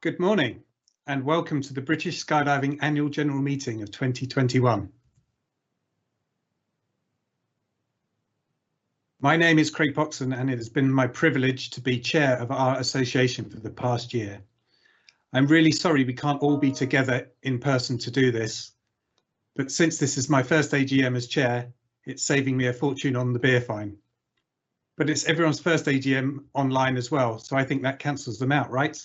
Good morning and welcome to the British Skydiving Annual General Meeting of 2021. My name is Craig Poxon and it has been my privilege to be chair of our association for the past year. I'm really sorry we can't all be together in person to do this, but since this is my first AGM as chair, it's saving me a fortune on the beer fine. But it's everyone's first AGM online as well, so I think that cancels them out, right?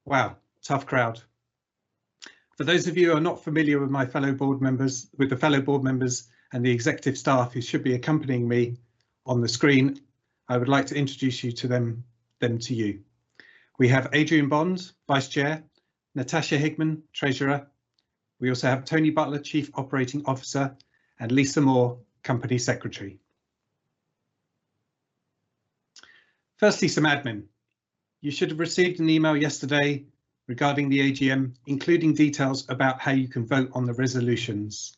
Wow, tough crowd. For those of you who are not familiar with the fellow board members and the executive staff who should be accompanying me on the screen, I would like to introduce you to them to you. We have Adrian Bond, Vice Chair, Natasha Higman, Treasurer. We also have Tony Butler, Chief Operating Officer, and Lisa Moore, Company Secretary. Firstly, some admin. You should have received an email yesterday regarding the AGM, including details about how you can vote on the resolutions.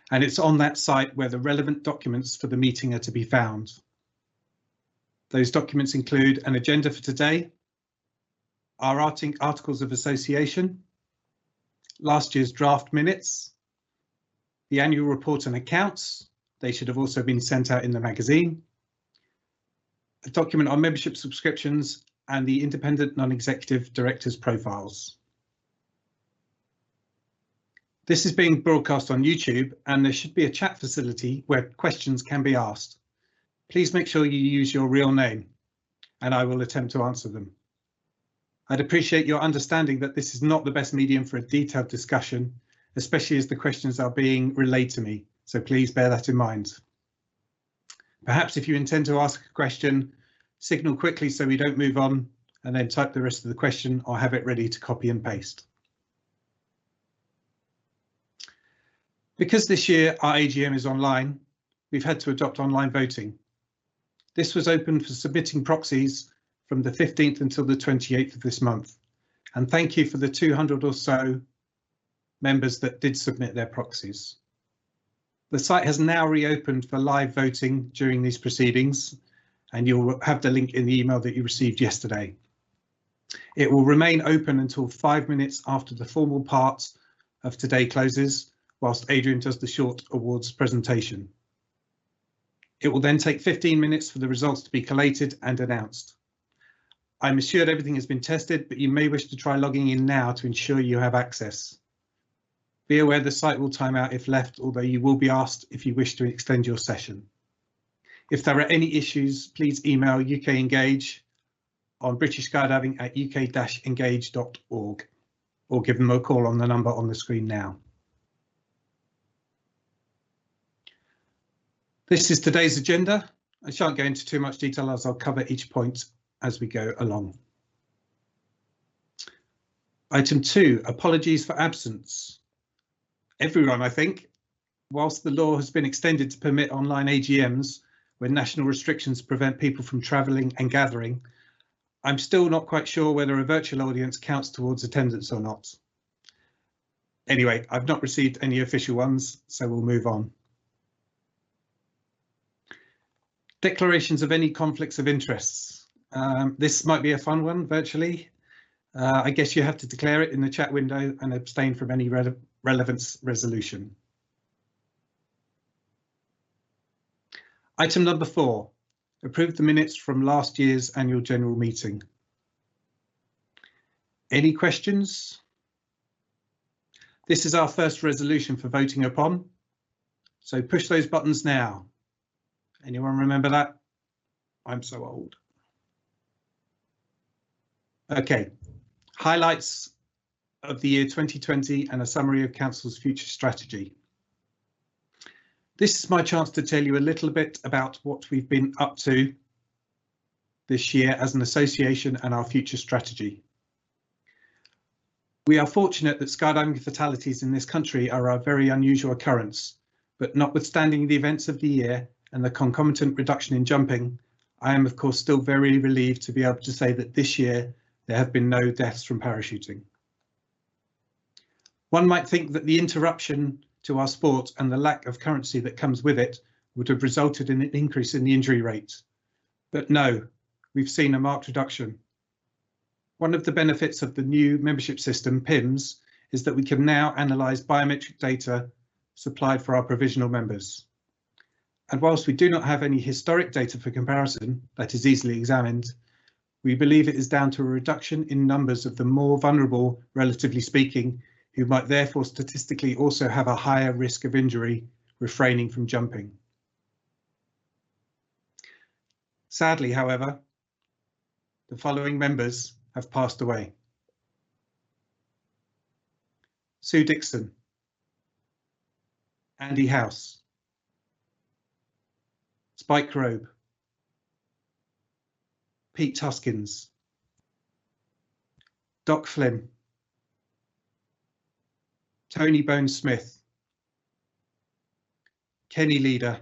And it's on that site where the relevant documents for the meeting are to be found. Those documents include an agenda for today, our articles of association, last year's draft minutes, the annual report and accounts. They should have also been sent out in the magazine, a document on membership subscriptions, and the independent non-executive directors' profiles. This is being broadcast on YouTube and there should be a chat facility where questions can be asked. Please make sure you use your real name and I will attempt to answer them. I'd appreciate your understanding that this is not the best medium for a detailed discussion, especially as the questions are being relayed to me, so please bear that in mind. Perhaps if you intend to ask a question, signal quickly so we don't move on and then type the rest of the question or have it ready to copy and paste. Because this year our AGM is online, we've had to adopt online voting. This was open for submitting proxies from the 15th until the 28th of this month. And thank you for the 200 or so members that did submit their proxies. The site has now reopened for live voting during these proceedings, and you'll have the link in the email that you received yesterday. It will remain open until 5 minutes after the formal part of today closes, whilst Adrian does the short awards presentation. It will then take 15 minutes for the results to be collated and announced. I'm assured everything has been tested, but you may wish to try logging in now to ensure you have access. Be aware the site will time out if left, although you will be asked if you wish to extend your session. If there are any issues, please email UK Engage on britishskydiving@uk-engage.org or give them a call on the number on the screen now. This is today's agenda. I shan't go into too much detail as I'll cover each point as we go along. Item 2, apologies for absence. Everyone, I think, whilst the law has been extended to permit online AGMs when national restrictions prevent people from travelling and gathering, I'm still not quite sure whether a virtual audience counts towards attendance or not. Anyway, I've not received any official ones, so we'll move on. Declarations of any conflicts of interests. This might be a fun one virtually. I guess you have to declare it in the chat window and abstain from any relevance resolution. Item number 4, approve the minutes from last year's annual general meeting. Any questions? This is our first resolution for voting upon, so push those buttons now. Anyone remember that? I'm so old. Okay, highlights of the year 2020 and a summary of Council's future strategy. This is my chance to tell you a little bit about what we've been up to this year as an association and our future strategy. We are fortunate that skydiving fatalities in this country are a very unusual occurrence, but notwithstanding the events of the year and the concomitant reduction in jumping, I am of course still very relieved to be able to say that this year there have been no deaths from parachuting. One might think that the interruption to our sport and the lack of currency that comes with it would have resulted in an increase in the injury rate. But no, we've seen a marked reduction. One of the benefits of the new membership system, PIMS, is that we can now analyse biometric data supplied for our provisional members. And whilst we do not have any historic data for comparison that is easily examined, we believe it is down to a reduction in numbers of the more vulnerable, relatively speaking, who might therefore statistically also have a higher risk of injury refraining from jumping. Sadly, however, the following members have passed away. Sue Dixon, Andy House, Spike Robe, Pete Huskins, Doc Flynn, Tony Bones Smith, Kenny Leader,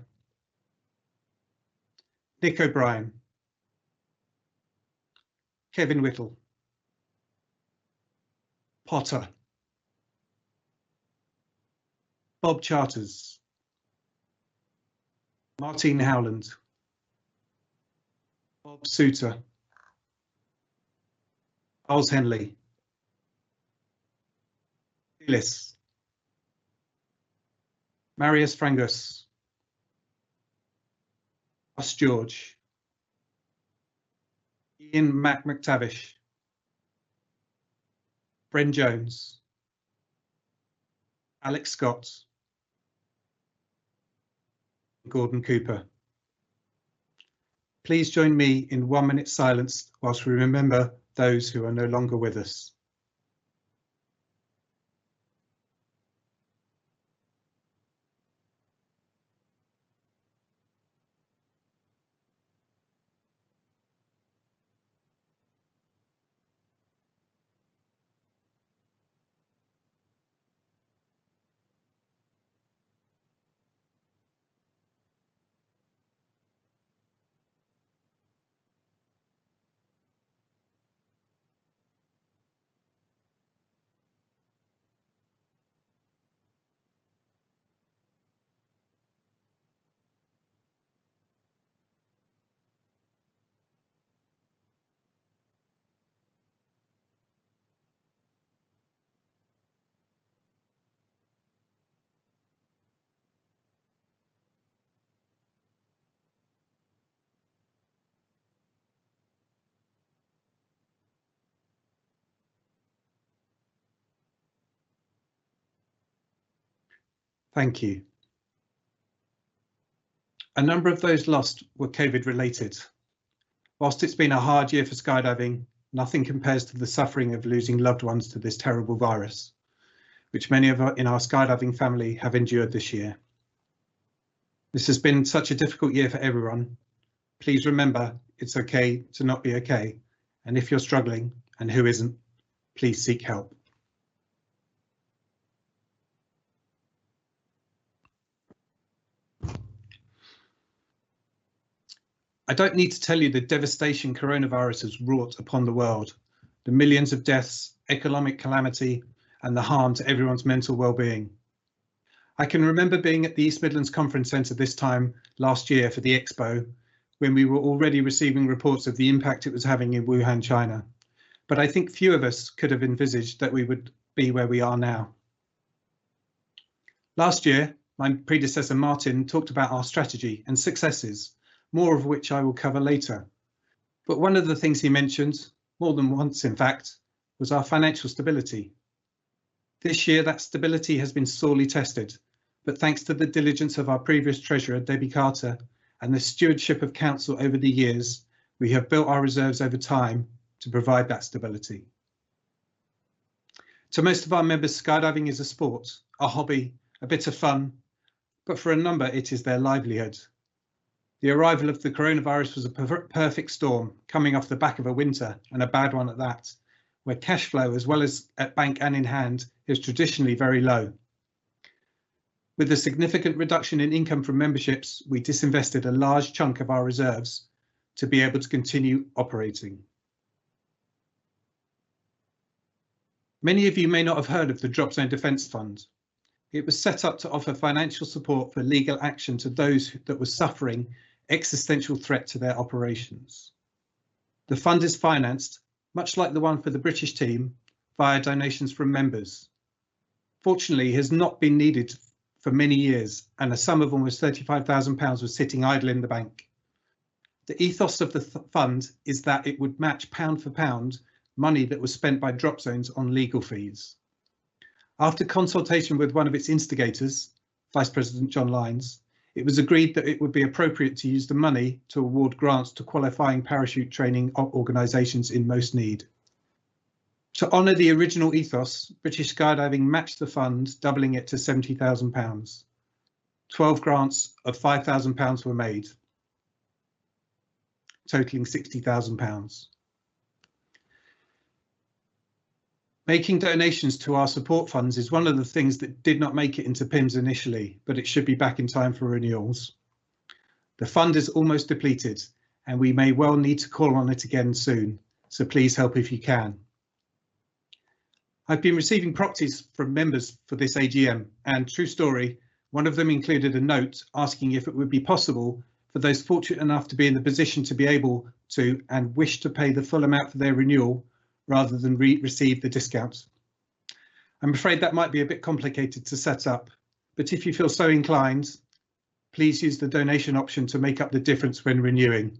Nick O'Brien, Kevin Whittle, Potter, Bob Charters, Martine Howland, Bob Souter, Charles Henley, Phyllis, Marius Frangus, Ross George, Ian McTavish, Bren Jones, Alex Scott, Gordon Cooper. Please join me in 1 minute silence whilst we remember those who are no longer with us. Thank you. A number of those lost were COVID related. Whilst it's been a hard year for skydiving, nothing compares to the suffering of losing loved ones to this terrible virus, which many in our skydiving family have endured this year. This has been such a difficult year for everyone. Please remember, it's okay to not be okay. And if you're struggling, and who isn't, please seek help. I don't need to tell you the devastation coronavirus has wrought upon the world, the millions of deaths, economic calamity, and the harm to everyone's mental well-being. I can remember being at the East Midlands Conference Centre this time last year for the Expo, when we were already receiving reports of the impact it was having in Wuhan, China. But I think few of us could have envisaged that we would be where we are now. Last year, my predecessor Martin talked about our strategy and successes, more of which I will cover later. But one of the things he mentioned, more than once in fact, was our financial stability. This year that stability has been sorely tested, but thanks to the diligence of our previous treasurer, Debbie Carter, and the stewardship of council over the years, we have built our reserves over time to provide that stability. To most of our members, skydiving is a sport, a hobby, a bit of fun, but for a number it is their livelihood. The arrival of the coronavirus was a perfect storm, coming off the back of a winter, and a bad one at that, where cash flow, as well as at bank and in hand, is traditionally very low. With a significant reduction in income from memberships, we disinvested a large chunk of our reserves to be able to continue operating. Many of you may not have heard of the Drop Zone Defence Fund. It was set up to offer financial support for legal action to those that were suffering existential threat to their operations. The fund is financed much like the one for the British team, via donations from members. Fortunately, it has not been needed for many years, and a sum of almost £35,000 was sitting idle in the bank. The ethos of the fund is that it would match pound for pound money that was spent by drop zones on legal fees. After consultation with one of its instigators, Vice President John Lyons, it was agreed that it would be appropriate to use the money to award grants to qualifying parachute training organisations in most need. To honour the original ethos, British Skydiving matched the fund, doubling it to £70,000. 12 grants of £5,000 were made, totalling £60,000. Making donations to our support funds is one of the things that did not make it into PIMS initially, but it should be back in time for renewals. The fund is almost depleted, and we may well need to call on it again soon, so please help if you can. I've been receiving proxies from members for this AGM, and true story, one of them included a note asking if it would be possible for those fortunate enough to be in the position to be able to and wish to pay the full amount for their renewal rather than receive the discount. I'm afraid that might be a bit complicated to set up, but if you feel so inclined, please use the donation option to make up the difference when renewing.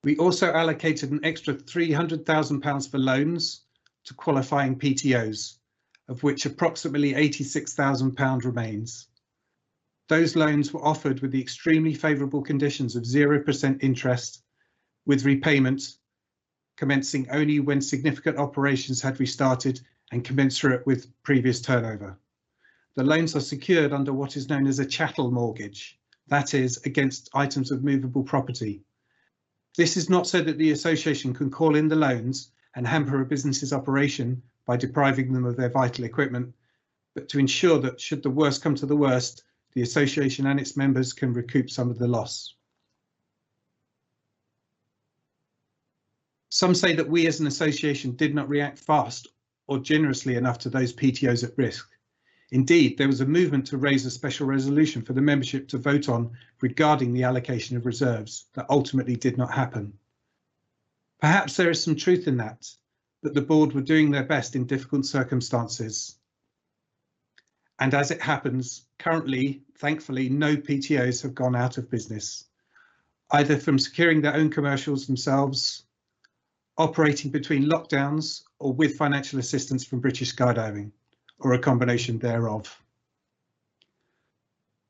We also allocated an extra £300,000 for loans to qualifying PTOs, of which approximately £86,000 remains. Those loans were offered with the extremely favourable conditions of 0% interest, with repayment commencing only when significant operations had restarted and commensurate with previous turnover. The loans are secured under what is known as a chattel mortgage, that is, against items of movable property. This is not so that the association can call in the loans and hamper a business's operation by depriving them of their vital equipment, but to ensure that should the worst come to the worst, the association and its members can recoup some of the loss. Some say that we as an association did not react fast or generously enough to those PTOs at risk. Indeed, there was a movement to raise a special resolution for the membership to vote on regarding the allocation of reserves that ultimately did not happen. Perhaps there is some truth in that, but the board were doing their best in difficult circumstances. And as it happens, currently, thankfully, no PTOs have gone out of business, either from securing their own commercials themselves, operating between lockdowns, or with financial assistance from British Skydiving, or a combination thereof.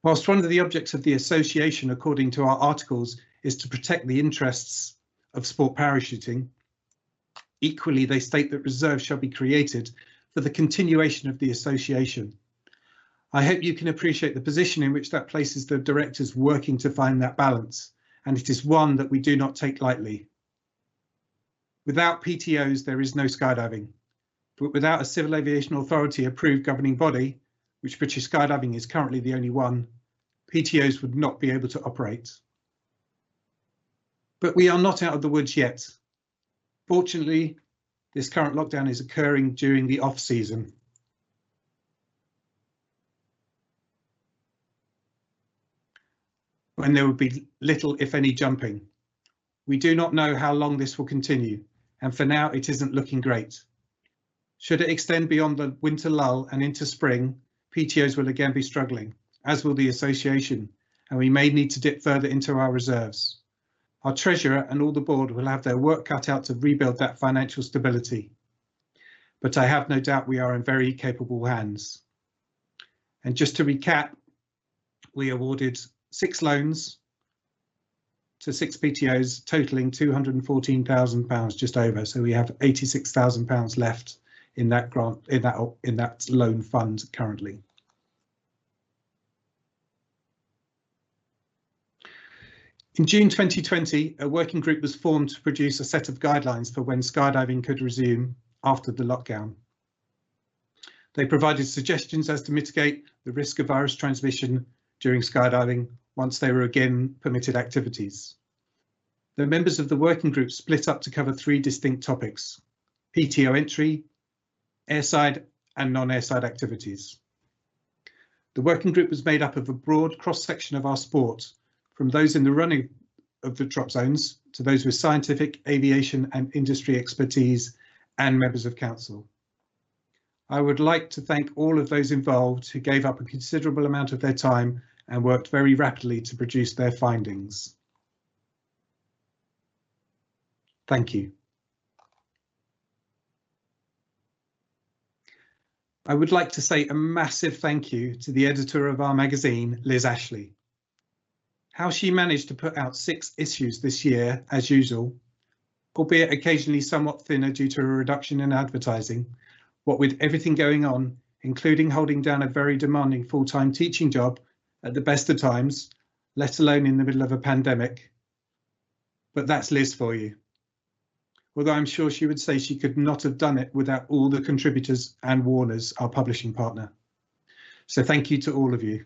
Whilst one of the objects of the association, according to our articles, is to protect the interests of sport parachuting, equally they state that reserves shall be created for the continuation of the association. I hope you can appreciate the position in which that places the directors working to find that balance, and it is one that we do not take lightly. Without PTOs, there is no skydiving, but without a Civil Aviation Authority approved governing body, which British Skydiving is currently the only one, PTOs would not be able to operate. But we are not out of the woods yet. Fortunately, this current lockdown is occurring during the off-season. When there will be little, if any, jumping. We do not know how long this will continue, and for now it isn't looking great. Should it extend beyond the winter lull and into spring, PTOs will again be struggling, as will the association, and we may need to dip further into our reserves. Our treasurer and all the board will have their work cut out to rebuild that financial stability. But I have no doubt we are in very capable hands. And just to recap, we awarded 6 loans to 6 PTOs, totaling £214,000, just over. So we have £86,000 left in that grant, in that loan fund currently. In June 2020, a working group was formed to produce a set of guidelines for when skydiving could resume after the lockdown. They provided suggestions as to mitigate the risk of virus transmission during skydiving once they were again permitted activities. The members of the working group split up to cover 3 distinct topics: PTO entry, airside and non-airside activities. The working group was made up of a broad cross-section of our sport, from those in the running of the drop zones to those with scientific, aviation and industry expertise and members of council. I would like to thank all of those involved who gave up a considerable amount of their time and worked very rapidly to produce their findings. Thank you. I would like to say a massive thank you to the editor of our magazine, Liz Ashley. How she managed to put out 6 issues this year, as usual, albeit occasionally somewhat thinner due to a reduction in advertising, what with everything going on, including holding down a very demanding full-time teaching job at the best of times, let alone in the middle of a pandemic. But that's Liz for you. Although I'm sure she would say she could not have done it without all the contributors and Warner's, our publishing partner. So thank you to all of you.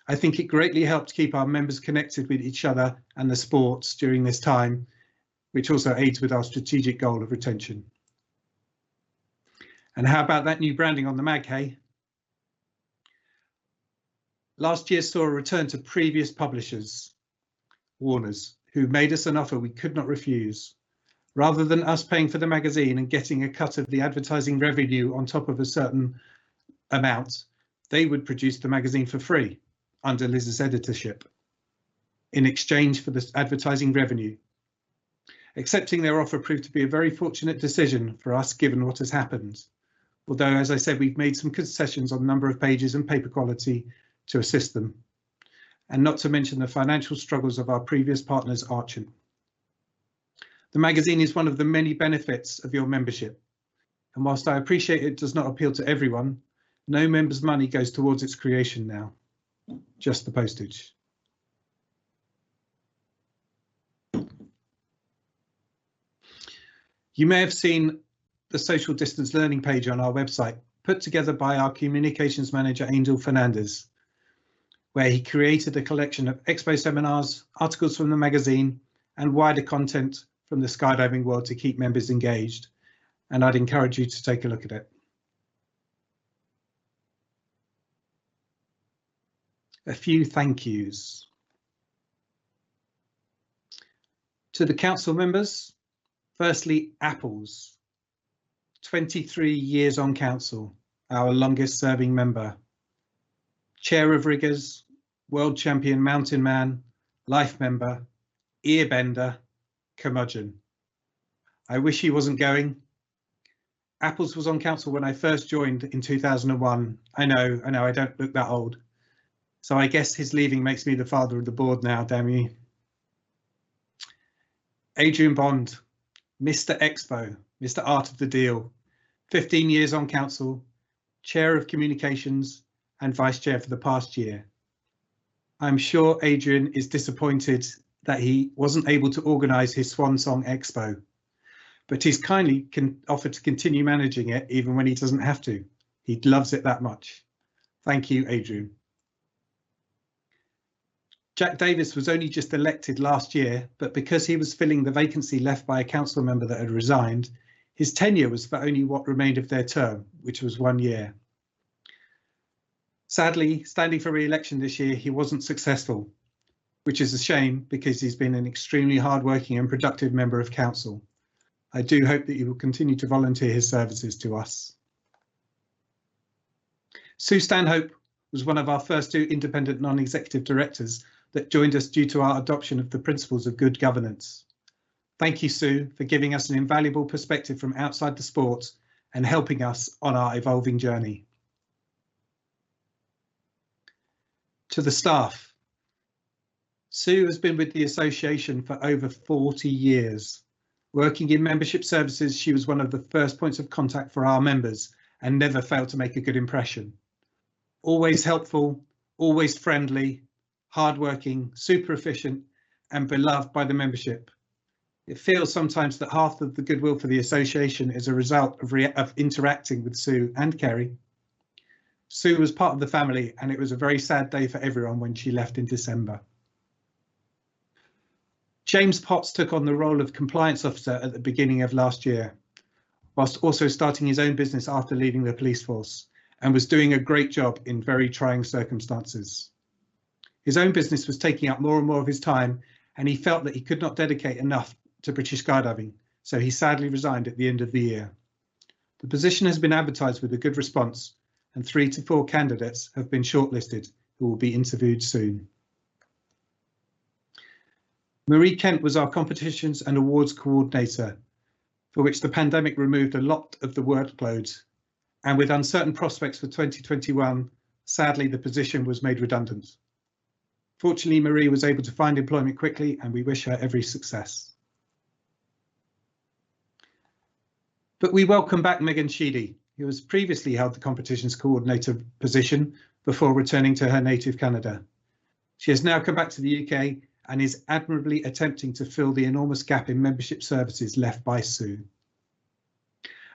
I think it greatly helped keep our members connected with each other and the sports during this time, which also aids with our strategic goal of retention. And how about that new branding on the mag, hey? Last year saw a return to previous publishers, Warner's, who made us an offer we could not refuse. Rather than us paying for the magazine and getting a cut of the advertising revenue on top of a certain amount, they would produce the magazine for free under Liz's editorship in exchange for the advertising revenue. Accepting their offer proved to be a very fortunate decision for us given what has happened. Although, as I said, we've made some concessions on number of pages and paper quality to assist them, and not to mention the financial struggles of our previous partners, Archant. The magazine is one of the many benefits of your membership, and whilst I appreciate it does not appeal to everyone, no member's money goes towards its creation now, just the postage. You may have seen the social distance learning page on our website, put together by our communications manager, Angel Fernandez, where he created a collection of expo seminars, articles from the magazine, and wider content from the skydiving world to keep members engaged, and I'd encourage you to take a look at it. A few thank yous. To the council members, firstly, Apples, 23 years on council, our longest serving member. Chair of Riggers, World Champion Mountain Man, Life Member, Earbender, Curmudgeon. I wish he wasn't going. Apples was on council when I first joined in 2001. I know, I don't look that old. So I guess his leaving makes me the father of the board now, damn you. Adrian Bond, Mr. Expo, Mr. Art of the Deal, 15 years on council, Chair of Communications and Vice Chair for the past year. I'm sure Adrian is disappointed that he wasn't able to organise his Swan Song Expo, but he's kindly offered to continue managing it even when he doesn't have to. He loves it that much. Thank you, Adrian. Jack Davis was only just elected last year, but because he was filling the vacancy left by a council member that had resigned, his tenure was for only what remained of their term, which was 1 year. Sadly, standing for re-election this year, he wasn't successful, which is a shame because he's been an extremely hard-working and productive member of council. I do hope that he will continue to volunteer his services to us. Sue Stanhope was one of our first 2 independent non-executive directors that joined us due to our adoption of the principles of good governance. Thank you, Sue, for giving us an invaluable perspective from outside the sport and helping us on our evolving journey. To the staff, Sue has been with the association for over 40 years. Working in membership services, she was one of the first points of contact for our members and never failed to make a good impression. Always helpful, always friendly, hardworking, super efficient and beloved by the membership. It feels sometimes that half of the goodwill for the association is a result of interacting with Sue and Kerry. Sue was part of the family and it was a very sad day for everyone when she left in December. James Potts took on the role of compliance officer at the beginning of last year, whilst also starting his own business after leaving the police force, and was doing a great job in very trying circumstances. His own business was taking up more and more of his time, and he felt that he could not dedicate enough to British skydiving, so he sadly resigned at the end of the year. The position has been advertised with a good response, and 3 to 4 candidates have been shortlisted who will be interviewed soon. Marie Kent was our competitions and awards coordinator, for which the pandemic removed a lot of the workload, and with uncertain prospects for 2021, sadly the position was made redundant. Fortunately, Marie was able to find employment quickly, and we wish her every success. But we welcome back Megan Sheedy, who has previously held the competitions coordinator position before returning to her native Canada. She has now come back to the UK and is admirably attempting to fill the enormous gap in membership services left by Sue.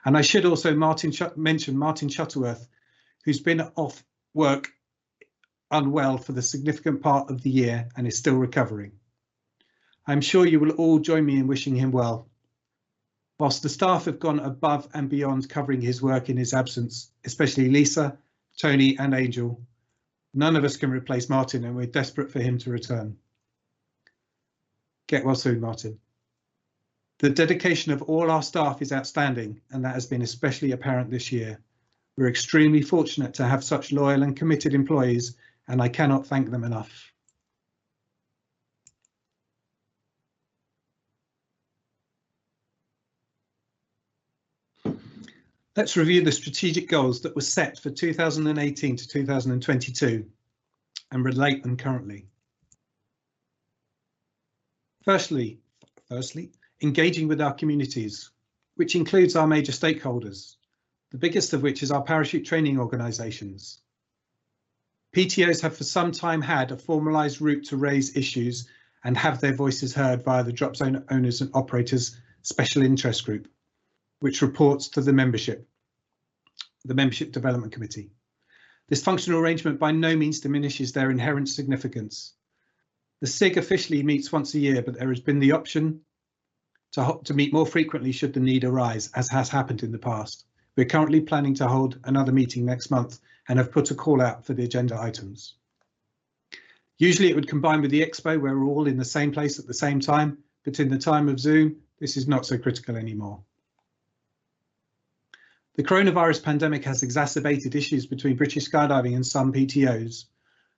And I should also mention Martin Shuttleworth, who's been off work unwell for the significant part of the year and is still recovering. I'm sure you will all join me in wishing him well. Whilst the staff have gone above and beyond covering his work in his absence, especially Lisa, Tony and Angel, none of us can replace Martin, and we're desperate for him to return. Get well soon, Martin. The dedication of all our staff is outstanding, and that has been especially apparent this year. We're extremely fortunate to have such loyal and committed employees, and I cannot thank them enough. Let's review the strategic goals that were set for 2018 to 2022 and relate them currently. Firstly, engaging with our communities, which includes our major stakeholders, the biggest of which is our parachute training organisations. PTOs have for some time had a formalised route to raise issues and have their voices heard via the Drop Zone Owners and Operators Special Interest Group, which reports to the Membership Development Committee. This functional arrangement by no means diminishes their inherent significance. The SIG officially meets once a year, but there has been the option to meet more frequently should the need arise, as has happened in the past. We're currently planning to hold another meeting next month and have put a call out for the agenda items. Usually it would combine with the expo where we're all in the same place at the same time, but in the time of Zoom, this is not so critical anymore. The coronavirus pandemic has exacerbated issues between British skydiving and some PTOs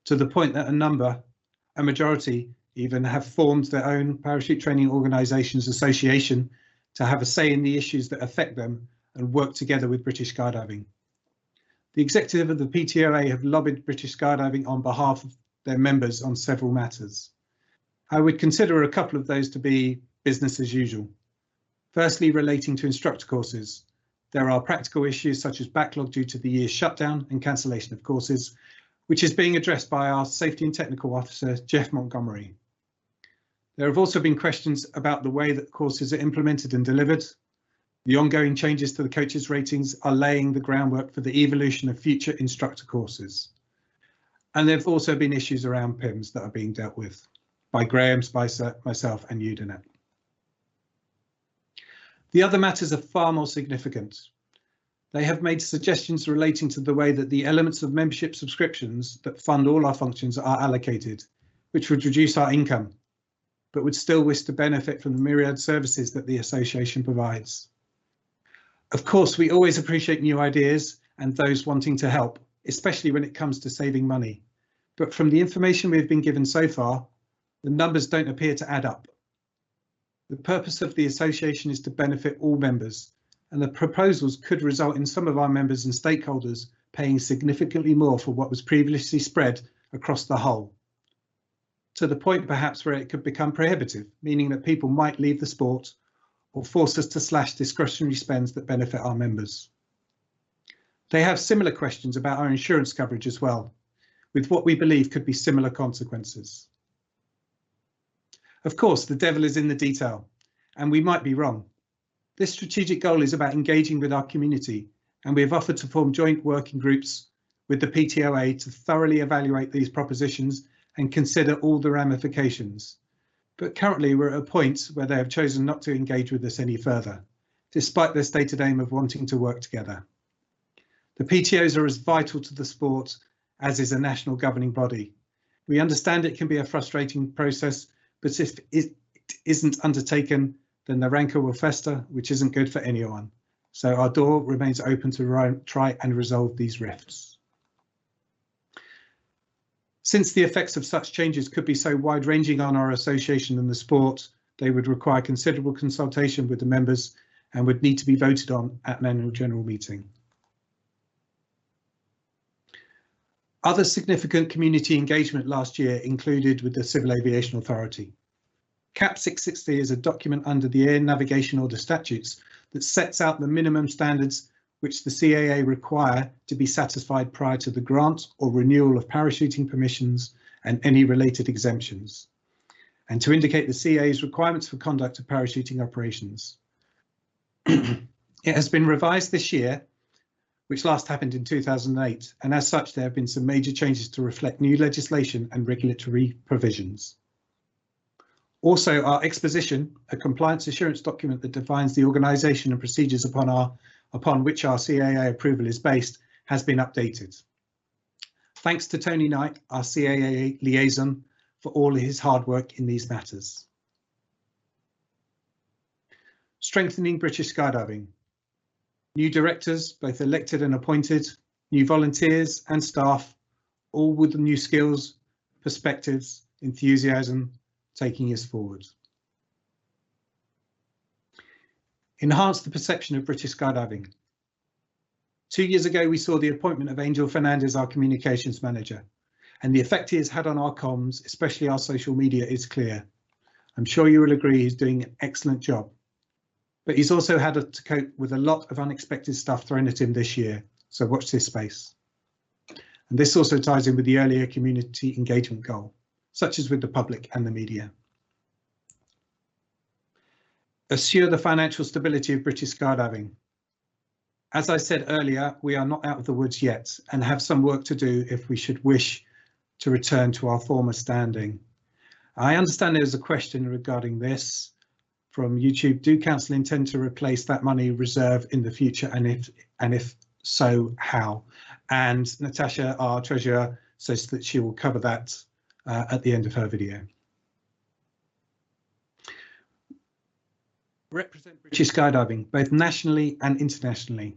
to the point that a majority even have formed their own parachute training organisations association to have a say in the issues that affect them and work together with British skydiving. The executive of the PTOA have lobbied British skydiving on behalf of their members on several matters. I would consider a couple of those to be business as usual. Firstly, relating to instructor courses. There are practical issues such as backlog due to the year's shutdown and cancellation of courses, which is being addressed by our Safety and Technical Officer, Jeff Montgomery. There have also been questions about the way that courses are implemented and delivered. The ongoing changes to the coaches' ratings are laying the groundwork for the evolution of future instructor courses. And there have also been issues around PIMS that are being dealt with by Graham, Spicer, myself and Udanet. The other matters are far more significant. They have made suggestions relating to the way that the elements of membership subscriptions that fund all our functions are allocated, which would reduce our income, but would still wish to benefit from the myriad services that the association provides. Of course, we always appreciate new ideas and those wanting to help, especially when it comes to saving money. But from the information we have been given so far, the numbers don't appear to add up. The purpose of the association is to benefit all members, and the proposals could result in some of our members and stakeholders paying significantly more for what was previously spread across the whole, to the point perhaps where it could become prohibitive, meaning that people might leave the sport or force us to slash discretionary spends that benefit our members. They have similar questions about our insurance coverage as well, with what we believe could be similar consequences. Of course, the devil is in the detail, and we might be wrong. This strategic goal is about engaging with our community, and we have offered to form joint working groups with the PTOA to thoroughly evaluate these propositions and consider all the ramifications. But currently we're at a point where they have chosen not to engage with us any further, despite their stated aim of wanting to work together. The PTOs are as vital to the sport as is a national governing body. We understand it can be a frustrating process, but if it isn't undertaken, then the rancour will fester, which isn't good for anyone. So our door remains open to try and resolve these rifts. Since the effects of such changes could be so wide-ranging on our association and the sport, they would require considerable consultation with the members and would need to be voted on at an annual general meeting. Other significant community engagement last year included with the Civil Aviation Authority. CAP 660 is a document under the Air Navigation Order statutes that sets out the minimum standards which the CAA require to be satisfied prior to the grant or renewal of parachuting permissions and any related exemptions, and to indicate the CAA's requirements for conduct of parachuting operations. It has been revised this year, which last happened in 2008, and as such there have been some major changes to reflect new legislation and regulatory provisions. Also, our exposition, a compliance assurance document that defines the organisation and procedures upon which our CAA approval is based, has been updated. Thanks to Tony Knight, our CAA liaison, for all his hard work in these matters. Strengthening British skydiving. New directors, both elected and appointed, new volunteers and staff, all with new skills, perspectives, enthusiasm, taking us forward. Enhance the perception of British skydiving. 2 years ago, we saw the appointment of Angel Fernandez, our communications manager, and the effect he has had on our comms, especially our social media, is clear. I'm sure you will agree he's doing an excellent job, but he's also had to cope with a lot of unexpected stuff thrown at him this year, so watch this space. And this also ties in with the earlier community engagement goal, such as with the public and the media. Assure the financial stability of British skydiving. As I said earlier, we are not out of the woods yet and have some work to do if we should wish to return to our former standing. I understand there's a question regarding this from YouTube. Do Council intend to replace that money reserve in the future, and if so, how? And Natasha, our treasurer, says that she will cover that at the end of her video. Represent British skydiving, both nationally and internationally.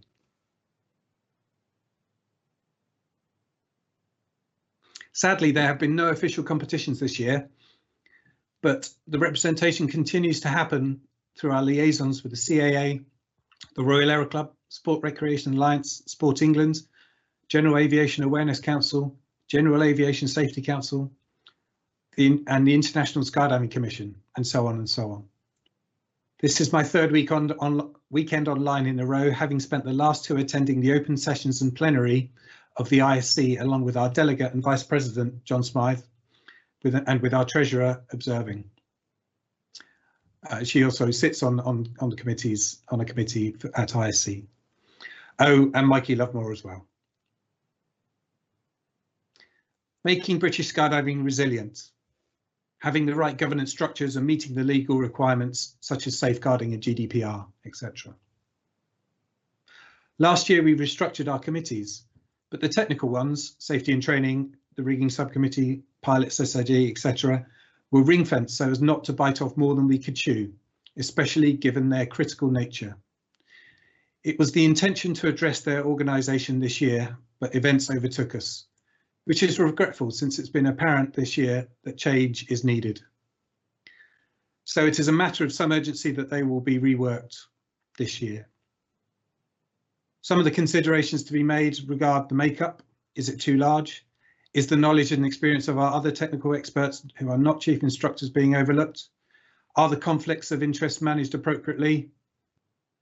Sadly, there have been no official competitions this year, but the representation continues to happen through our liaisons with the CAA, the Royal Aero Club, Sport Recreation Alliance, Sport England, General Aviation Awareness Council, General Aviation Safety Council, and the International Skydiving Commission, and so on and so on. This is my third weekend online in a row, having spent the last two attending the open sessions and plenary of the ISC, along with our delegate and Vice President, John Smythe, and with our treasurer observing. She also sits on the committees, on a committee at ISC. Oh, and Mikey Lovemore as well. Making British skydiving resilient. Having the right governance structures and meeting the legal requirements such as safeguarding and GDPR, etc. Last year we restructured our committees, but the technical ones, safety and training, the rigging subcommittee, pilots, SID, etc., were ring-fenced so as not to bite off more than we could chew, especially given their critical nature. It was the intention to address their organisation this year, but events overtook us, which is regretful since it's been apparent this year that change is needed. So it is a matter of some urgency that they will be reworked this year. Some of the considerations to be made regard the makeup. Is it too large? Is the knowledge and experience of our other technical experts who are not chief instructors being overlooked? Are the conflicts of interest managed appropriately?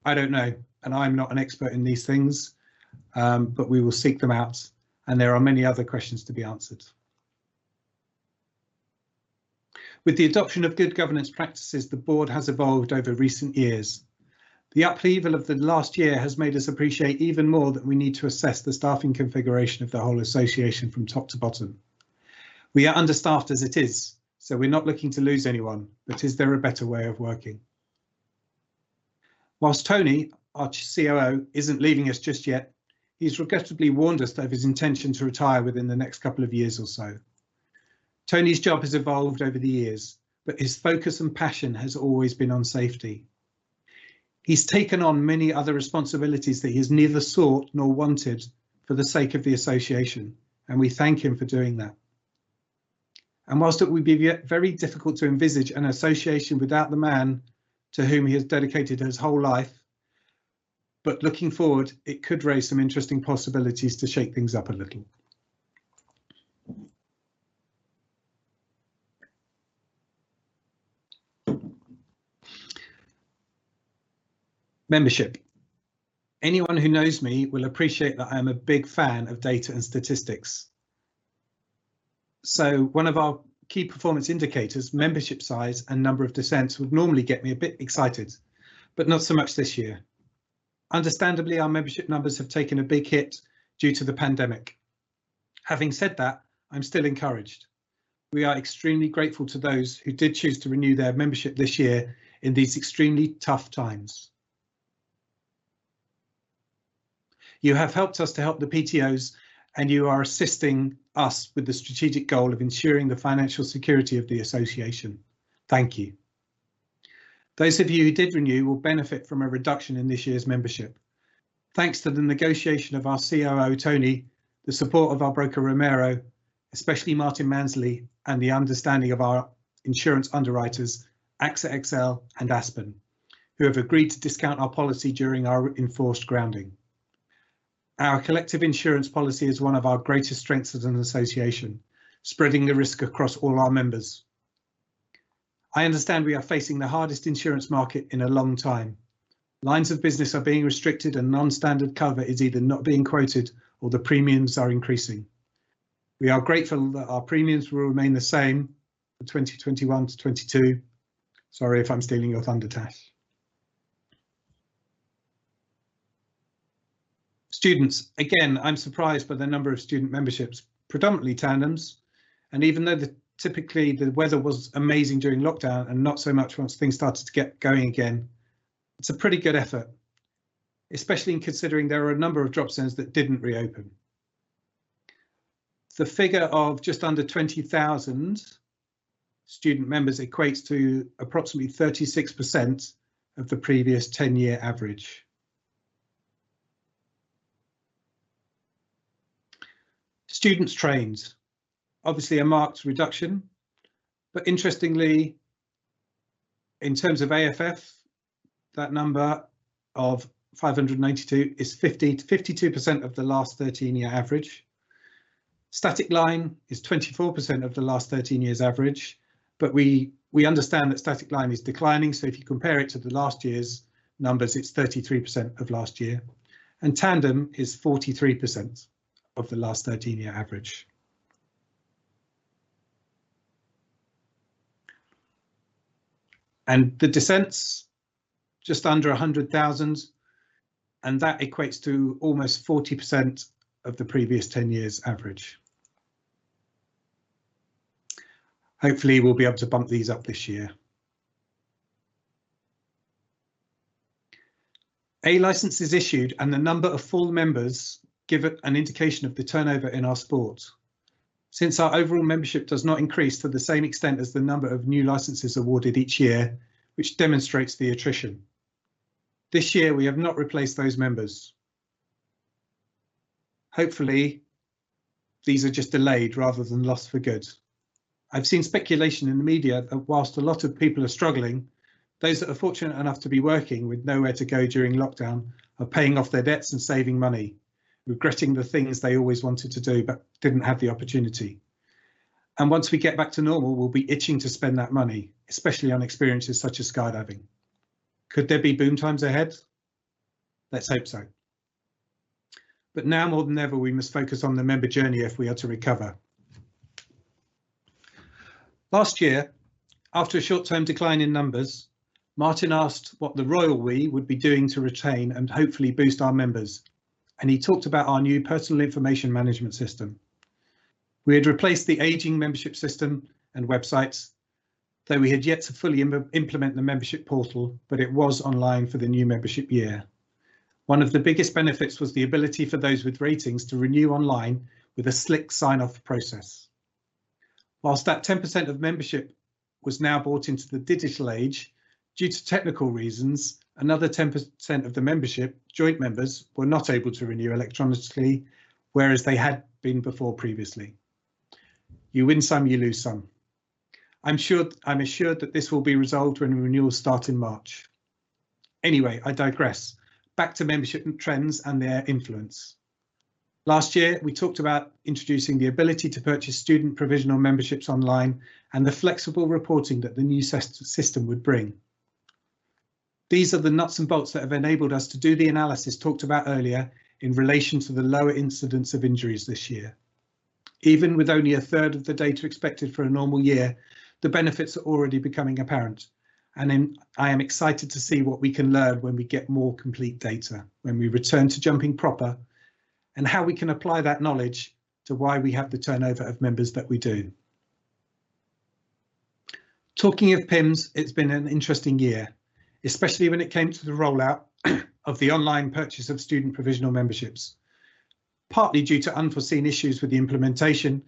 I don't know, and I'm not an expert in these things, but we will seek them out. And there are many other questions to be answered. With the adoption of good governance practices, the board has evolved over recent years. The upheaval of the last year has made us appreciate even more that we need to assess the staffing configuration of the whole association from top to bottom. We are understaffed as it is, so we're not looking to lose anyone, but is there a better way of working? Whilst Tony, our COO, isn't leaving us just yet, he's regrettably warned us of his intention to retire within the next couple of years or so. Tony's job has evolved over the years, but his focus and passion has always been on safety. He's taken on many other responsibilities that he has neither sought nor wanted for the sake of the association, and we thank him for doing that. And whilst it would be very difficult to envisage an association without the man to whom he has dedicated his whole life, but looking forward, it could raise some interesting possibilities to shake things up a little. Membership. Anyone who knows me will appreciate that I am a big fan of data and statistics. So one of our key performance indicators, membership size and number of descents, would normally get me a bit excited, but not so much this year. Understandably, our membership numbers have taken a big hit due to the pandemic. Having said that, I'm still encouraged. We are extremely grateful to those who did choose to renew their membership this year in these extremely tough times. You have helped us to help the PTOs, and you are assisting us with the strategic goal of ensuring the financial security of the association. Thank you. Those of you who did renew will benefit from a reduction in this year's membership. Thanks to the negotiation of our COO, Tony, the support of our broker, Romero, especially Martin Mansley, and the understanding of our insurance underwriters, AXA XL and Aspen, who have agreed to discount our policy during our enforced grounding. Our collective insurance policy is one of our greatest strengths as an association, spreading the risk across all our members. I understand we are facing the hardest insurance market in a long time. Lines of business are being restricted and non-standard cover is either not being quoted or the premiums are increasing. We are grateful that our premiums will remain the same for 2021 to 22. Sorry if I'm stealing your thunder, Tash. Students, again, I'm surprised by the number of student memberships, predominantly tandems, and even though typically the weather was amazing during lockdown and not so much once things started to get going again, it's a pretty good effort, especially in considering there are a number of drop zones that didn't reopen. The figure of just under 20,000 student members equates to approximately 36% of the previous 10-year average. Students trained, obviously a marked reduction, but interestingly, in terms of AFF, that number of 592 is 52% of the last 13-year average. Static line is 24% of the last 13 years average, but we understand that static line is declining, so if you compare it to the last year's numbers, it's 33% of last year, and tandem is 43% of the last 13-year average. And the descents, just under 100,000, and that equates to almost 40% of the previous 10 years average. Hopefully we'll be able to bump these up this year. A license is issued and the number of full members give it an indication of the turnover in our sport. Since our overall membership does not increase to the same extent as the number of new licenses awarded each year, which demonstrates the attrition. This year we have not replaced those members. Hopefully these are just delayed rather than lost for good. I've seen speculation in the media that whilst a lot of people are struggling, those that are fortunate enough to be working with nowhere to go during lockdown are paying off their debts and saving money, regretting the things they always wanted to do but didn't have the opportunity. And once we get back to normal, we'll be itching to spend that money, especially on experiences such as skydiving. Could there be boom times ahead? Let's hope so. But now more than ever, we must focus on the member journey if we are to recover. Last year, after a short-term decline in numbers, Martin asked what the Royal We would be doing to retain and hopefully boost our members, and he talked about our new personal information management system. We had replaced the aging membership system and websites, though we had yet to fully implement the membership portal, but it was online for the new membership year. One of the biggest benefits was the ability for those with ratings to renew online with a slick sign-off process. Whilst that 10% of membership was now brought into the digital age, due to technical reasons, another 10% of the membership, joint members, were not able to renew electronically, whereas they had been before previously. You win some, you lose some. I'm assured that this will be resolved when renewals start in March. Anyway, I digress. Back to membership trends and their influence. Last year, we talked about introducing the ability to purchase student provisional memberships online and the flexible reporting that the new system would bring. These are the nuts and bolts that have enabled us to do the analysis talked about earlier in relation to the lower incidence of injuries this year. Even with only a third of the data expected for a normal year, the benefits are already becoming apparent. And I am excited to see what we can learn when we get more complete data, when we return to jumping proper, and how we can apply that knowledge to why we have the turnover of members that we do. Talking of PIMS, it's been an interesting year, especially when it came to the rollout of the online purchase of student provisional memberships. Partly due to unforeseen issues with the implementation,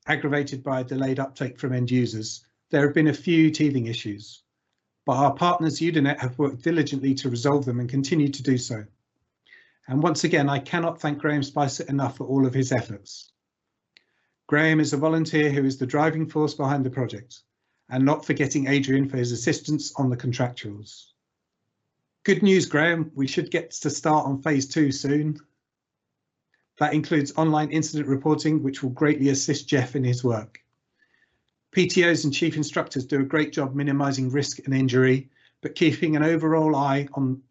aggravated by a delayed uptake from end users, there have been a few teething issues, but our partners Udinet have worked diligently to resolve them and continue to do so. And once again, I cannot thank Graham Spicer enough for all of his efforts. Graham is a volunteer who is the driving force behind the project, and not forgetting Adrian for his assistance on the contractuals. Good news, Graham, we should get to start on phase 2 soon. That includes online incident reporting, which will greatly assist Jeff in his work. PTOs and chief instructors do a great job minimising risk and injury, but keeping an overall eye on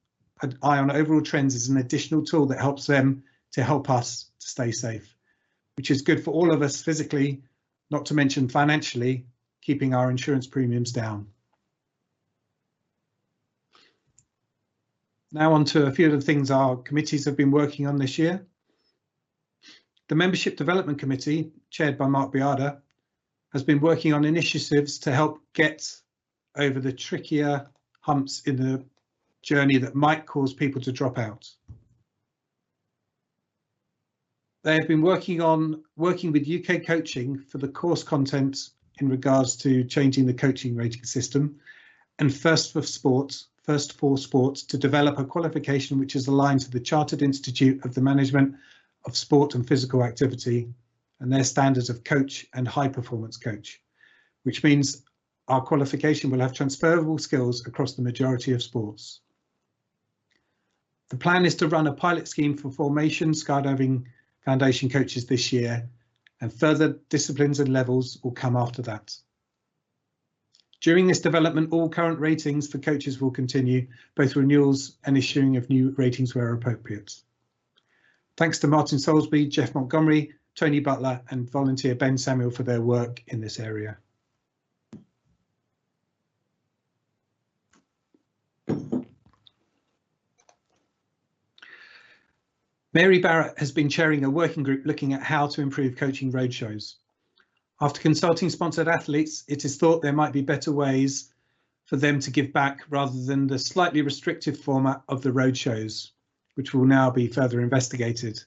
overall trends is an additional tool that helps them to help us to stay safe, which is good for all of us physically, not to mention financially, keeping our insurance premiums down. Now on to a few of the things our committees have been working on this year. The Membership Development Committee, chaired by Mark Biada, has been working on initiatives to help get over the trickier humps in the journey that might cause people to drop out. They have been working with UK Coaching for the course content in regards to changing the coaching rating system, and First for Sport to develop a qualification which is aligned to the Chartered Institute of the Management of Sport and Physical Activity and their standards of coach and high performance coach, which means our qualification will have transferable skills across the majority of sports. The plan is to run a pilot scheme for formation skydiving foundation coaches this year, and further disciplines and levels will come after that. During this development, all current ratings for coaches will continue, both renewals and issuing of new ratings where appropriate. Thanks to Martin Soulsby, Jeff Montgomery, Tony Butler and volunteer Ben Samuel for their work in this area. Mary Barrett has been chairing a working group looking at how to improve coaching roadshows. After consulting sponsored athletes, it is thought there might be better ways for them to give back rather than the slightly restrictive format of the roadshows, which will now be further investigated,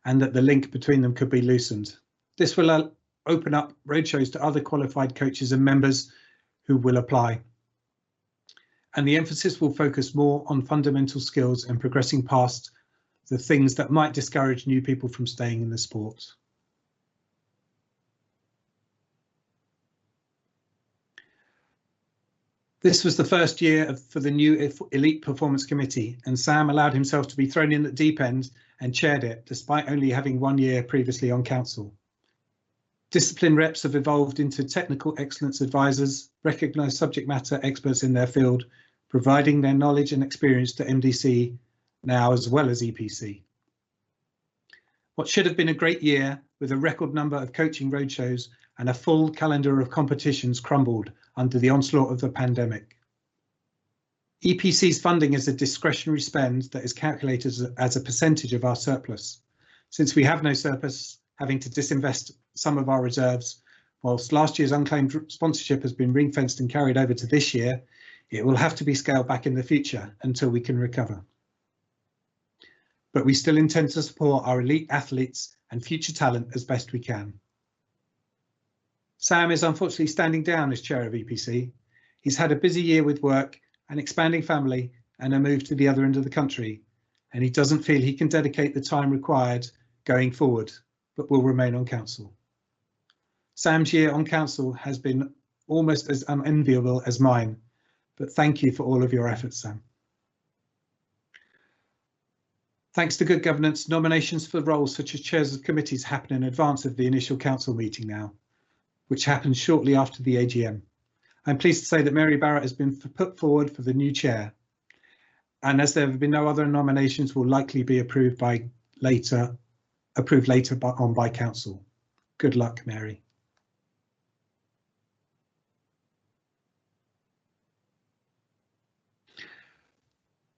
and that the link between them could be loosened. This will open up roadshows to other qualified coaches and members who will apply. And the emphasis will focus more on fundamental skills and progressing past the things that might discourage new people from staying in the sport. This was the first year for the new Elite Performance Committee, and Sam allowed himself to be thrown in at the deep end and chaired it, despite only having 1 year previously on council. Discipline reps have evolved into technical excellence advisors, recognised subject matter experts in their field, providing their knowledge and experience to MDC now as well as EPC. What should have been a great year with a record number of coaching roadshows and a full calendar of competitions crumbled under the onslaught of the pandemic. EPC's funding is a discretionary spend that is calculated as a percentage of our surplus. Since we have no surplus, having to disinvest some of our reserves, whilst last year's unclaimed sponsorship has been ring-fenced and carried over to this year, it will have to be scaled back in the future until we can recover. But we still intend to support our elite athletes and future talent as best we can. Sam is unfortunately standing down as chair of EPC. He's had a busy year with work, an expanding family, and a move to the other end of the country, and he doesn't feel he can dedicate the time required going forward, but will remain on council. Sam's year on council has been almost as unenviable as mine, but thank you for all of your efforts, Sam. Thanks to good governance, nominations for roles such as chairs of committees happen in advance of the initial council meeting now, which happens shortly after the AGM. I'm pleased to say that Mary Barrett has been put forward for the new chair, and as there have been no other nominations, will likely be approved later on by council. Good luck, Mary.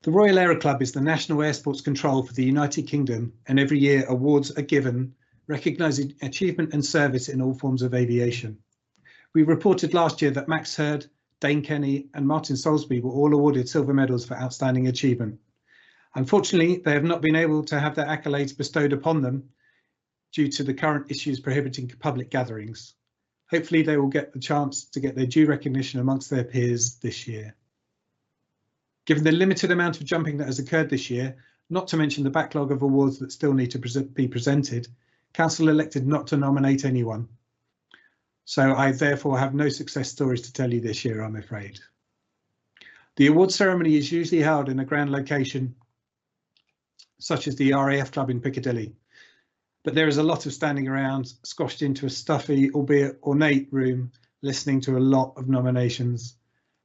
The Royal Aero Club is the national air sports control for the United Kingdom, and every year awards are given recognising achievement and service in all forms of aviation. We reported last year that Max Hurd, Dane Kenny and Martin Soulsby were all awarded silver medals for outstanding achievement. Unfortunately, they have not been able to have their accolades bestowed upon them due to the current issues prohibiting public gatherings. Hopefully they will get the chance to get their due recognition amongst their peers this year. Given the limited amount of jumping that has occurred this year, not to mention the backlog of awards that still need to be presented, Council elected not to nominate anyone. So I therefore have no success stories to tell you this year, I'm afraid. The award ceremony is usually held in a grand location, such as the RAF Club in Piccadilly, but there is a lot of standing around, squashed into a stuffy, albeit ornate room, listening to a lot of nominations.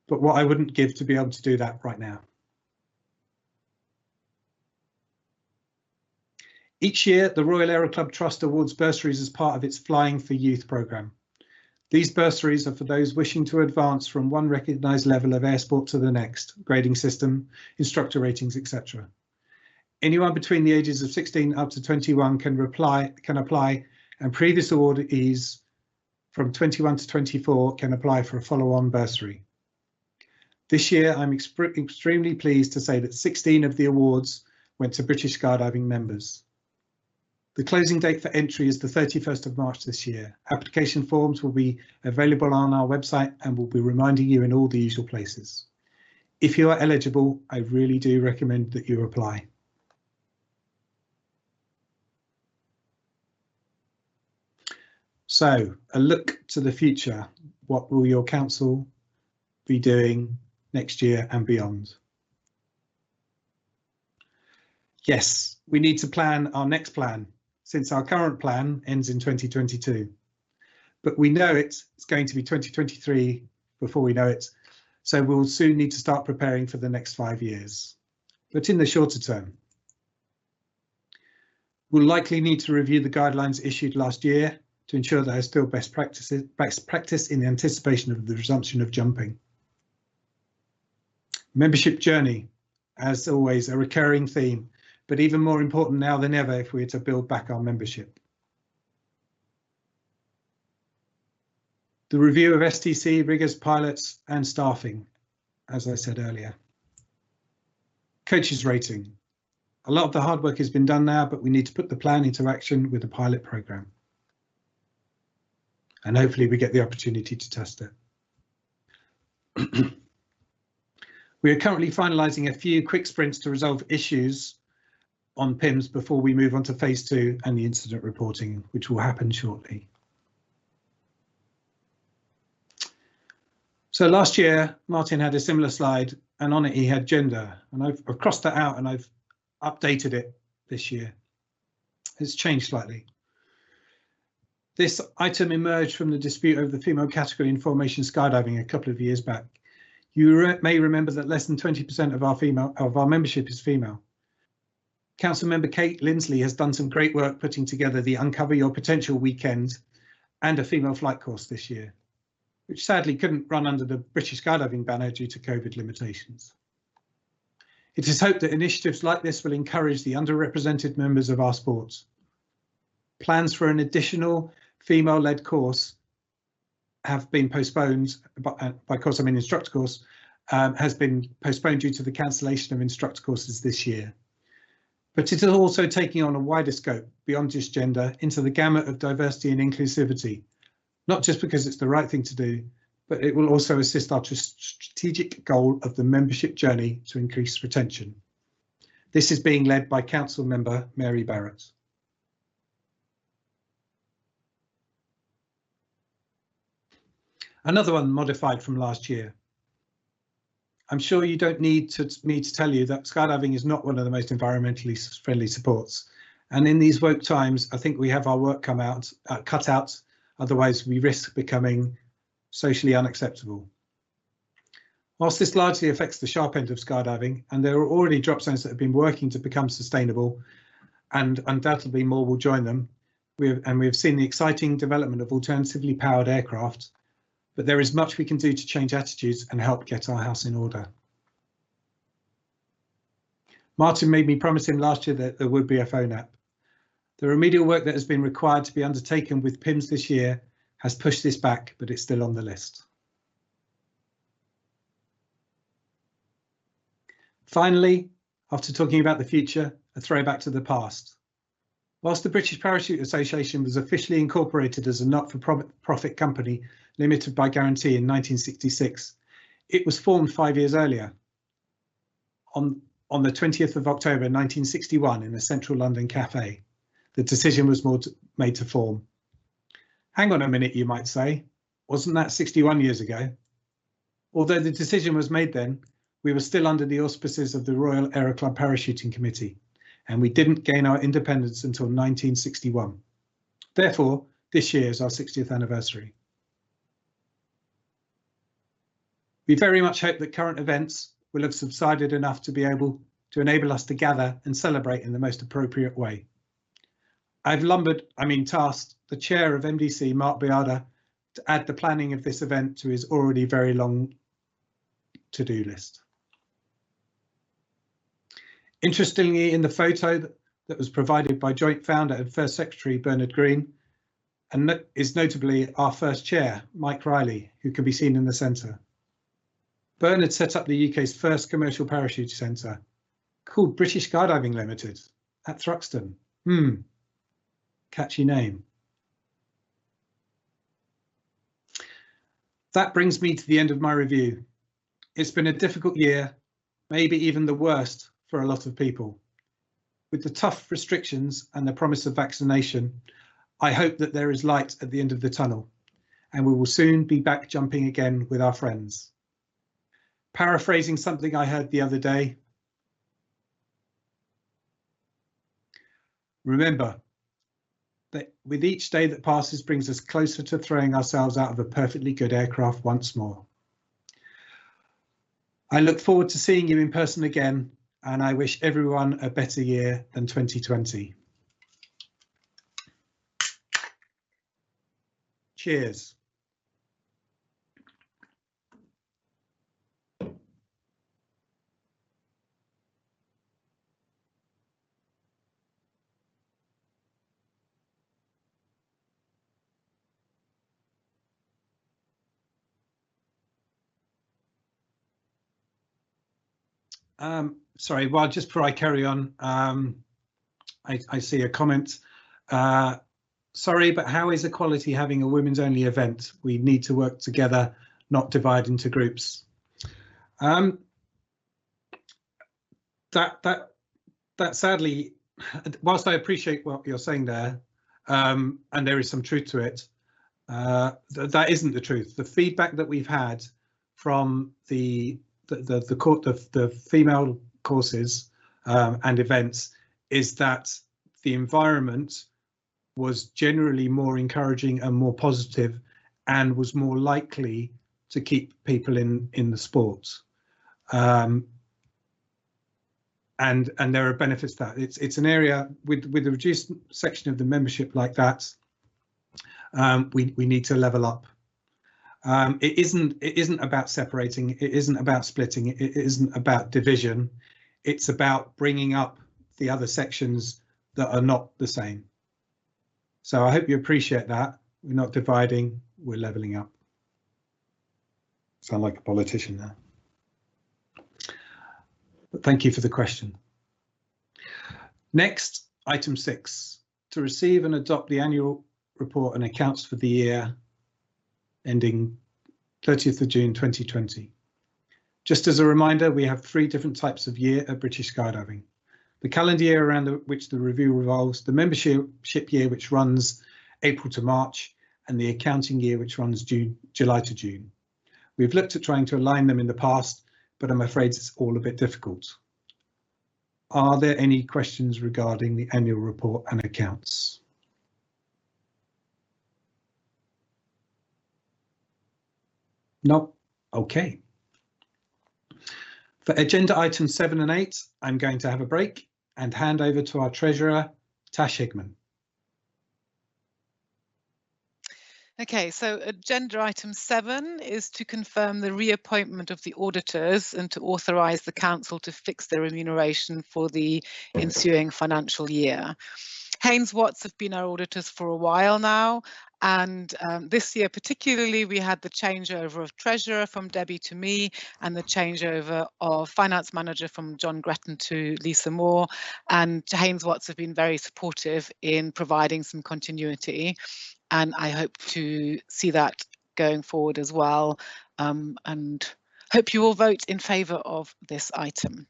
But what I wouldn't give to be able to do that right now. Each year, the Royal Aero Club Trust awards bursaries as part of its Flying for Youth programme. These bursaries are for those wishing to advance from one recognised level of air sport to the next, grading system, instructor ratings, etc. Anyone between the ages of 16 up to 21 can apply, and previous awardees from 21 to 24 can apply for a follow-on bursary. This year, I'm extremely pleased to say that 16 of the awards went to British Skydiving members. The closing date for entry is the 31st of March this year. Application forms will be available on our website and will be reminding you in all the usual places. If you are eligible, I really do recommend that you apply. So, a look to the future. What will your council be doing next year and beyond? Yes, we need to plan our next plan, since our current plan ends in 2022. But we know it's going to be 2023 before we know it, so we'll soon need to start preparing for the next 5 years. But in the shorter term, we'll likely need to review the guidelines issued last year to ensure that there's still best practice in anticipation of the resumption of jumping. Membership journey, as always, a recurring theme, but even more important now than ever if we're to build back our membership. The review of STC, riggers, pilots and staffing, as I said earlier. Coaches rating. A lot of the hard work has been done now, but we need to put the plan into action with the pilot programme. And hopefully we get the opportunity to test it. We are currently finalising a few quick sprints to resolve issues on PIMS before we move on to phase 2 and the incident reporting, which will happen shortly. So last year, Martin had a similar slide and on it he had gender, and I've crossed that out and I've updated it this year. It's changed slightly. This item emerged from the dispute over the female category in formation skydiving a couple of years back. You may remember that less than 20% of our membership is female. Council member Kate Lindsley has done some great work putting together the Uncover Your Potential weekend and a female flight course this year, which sadly couldn't run under the British Skydiving banner due to COVID limitations. It is hoped that initiatives like this will encourage the underrepresented members of our sports. Plans for an additional female-led course have been postponed, by course I mean instructor course, has been postponed due to the cancellation of instructor courses this year. But it is also taking on a wider scope beyond just gender into the gamut of diversity and inclusivity, not just because it's the right thing to do, but it will also assist our strategic goal of the membership journey to increase retention. This is being led by Council Member Mary Barrett. Another one modified from last year. I'm sure you don't need me to tell you that skydiving is not one of the most environmentally friendly sports. And in these woke times, I think we have our work cut out, otherwise we risk becoming socially unacceptable. Whilst this largely affects the sharp end of skydiving, and there are already drop zones that have been working to become sustainable, and undoubtedly more will join them, we have seen the exciting development of alternatively powered aircraft, but there is much we can do to change attitudes and help get our house in order. Martin made me promise him last year that there would be a phone app. The remedial work that has been required to be undertaken with PIMS this year has pushed this back, but it's still on the list. Finally, after talking about the future, a throwback to the past. Whilst the British Parachute Association was officially incorporated as a not-for-profit company limited by guarantee in 1966, it was formed 5 years earlier, on the 20th of October 1961 in a central London cafe. The decision was made to form. Hang on a minute, you might say. Wasn't that 61 years ago? Although the decision was made then, we were still under the auspices of the Royal Aero Club Parachuting Committee, and we didn't gain our independence until 1961. Therefore, this year is our 60th anniversary. We very much hope that current events will have subsided enough to be able to enable us to gather and celebrate in the most appropriate way. I've tasked the chair of MDC, Mark Biada, to add the planning of this event to his already very long to-do list. Interestingly, in the photo that was provided by joint founder and first secretary Bernard Green, and is notably our first chair, Mike Riley, who can be seen in the centre. Bernard set up the UK's first commercial parachute centre, called British Skydiving Limited, at Thruxton. Catchy name. That brings me to the end of my review. It's been a difficult year, maybe even the worst for a lot of people. With the tough restrictions and the promise of vaccination, I hope that there is light at the end of the tunnel, and we will soon be back jumping again with our friends. Paraphrasing something I heard the other day, remember that with each day that passes brings us closer to throwing ourselves out of a perfectly good aircraft once more. I look forward to seeing you in person again, and I wish everyone a better year than 2020. Cheers. Sorry, well, just before I carry on, I see a comment. Sorry, but how is Equality having a women's only event? We need to work together, not divide into groups. That sadly, whilst I appreciate what you're saying there, and there is some truth to it, that isn't the truth. The feedback that we've had from the female courses and events is that the environment was generally more encouraging and more positive, and was more likely to keep people in the sport. And there are benefits to that. It's an area with a reduced section of the membership like that. We need to level up. It isn't about separating. It isn't about splitting. It isn't about division. It's about bringing up the other sections that are not the same. So I hope you appreciate that. We're not dividing, we're levelling up. Sound like a politician now. But thank you for the question. Next, item 6, to receive and adopt the annual report and accounts for the year ending 30th of June 2020. Just as a reminder, we have 3 different types of year at British Skydiving. The calendar year around which the review revolves, the membership year which runs April to March, and the accounting year which runs July to June. We've looked at trying to align them in the past, but I'm afraid it's all a bit difficult. Are there any questions regarding the annual report and accounts? No? Okay. For agenda items 7 and 8, I'm going to have a break and hand over to our Treasurer, Tash Higman. Okay, so agenda item 7 is to confirm the reappointment of the auditors and to authorise the council to fix their remuneration for the ensuing financial year. Haynes Watts have been our auditors for a while now, and this year particularly we had the changeover of treasurer from Debbie to me and the changeover of finance manager from John Gretton to Lisa Moore, and Haynes Watts have been very supportive in providing some continuity, and I hope to see that going forward as well, and hope you all vote in favour of this item.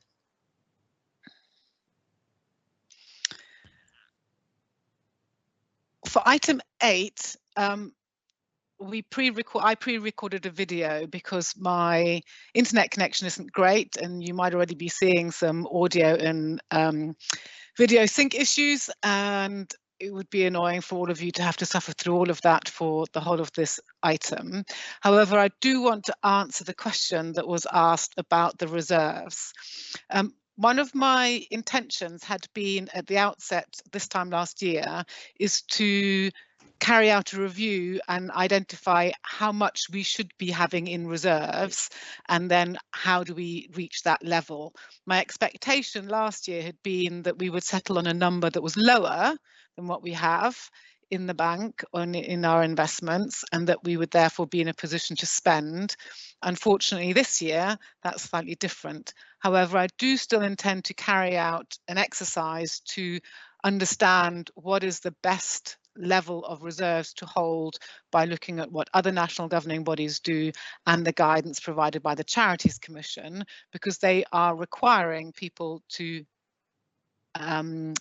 For item 8, I pre-recorded a video because my internet connection isn't great, and you might already be seeing some audio and video sync issues, and it would be annoying for all of you to have to suffer through all of that for the whole of this item. However, I do want to answer the question that was asked about the reserves. One of my intentions had been at the outset this time last year is to carry out a review and identify how much we should be having in reserves, and then how do we reach that level. My expectation last year had been that we would settle on a number that was lower than what we have in the bank in our investments, and that we would therefore be in a position to spend. Unfortunately, this year, that's slightly different. However, I do still intend to carry out an exercise to understand what is the best level of reserves to hold by looking at what other national governing bodies do and the guidance provided by the Charities Commission, because they are requiring people to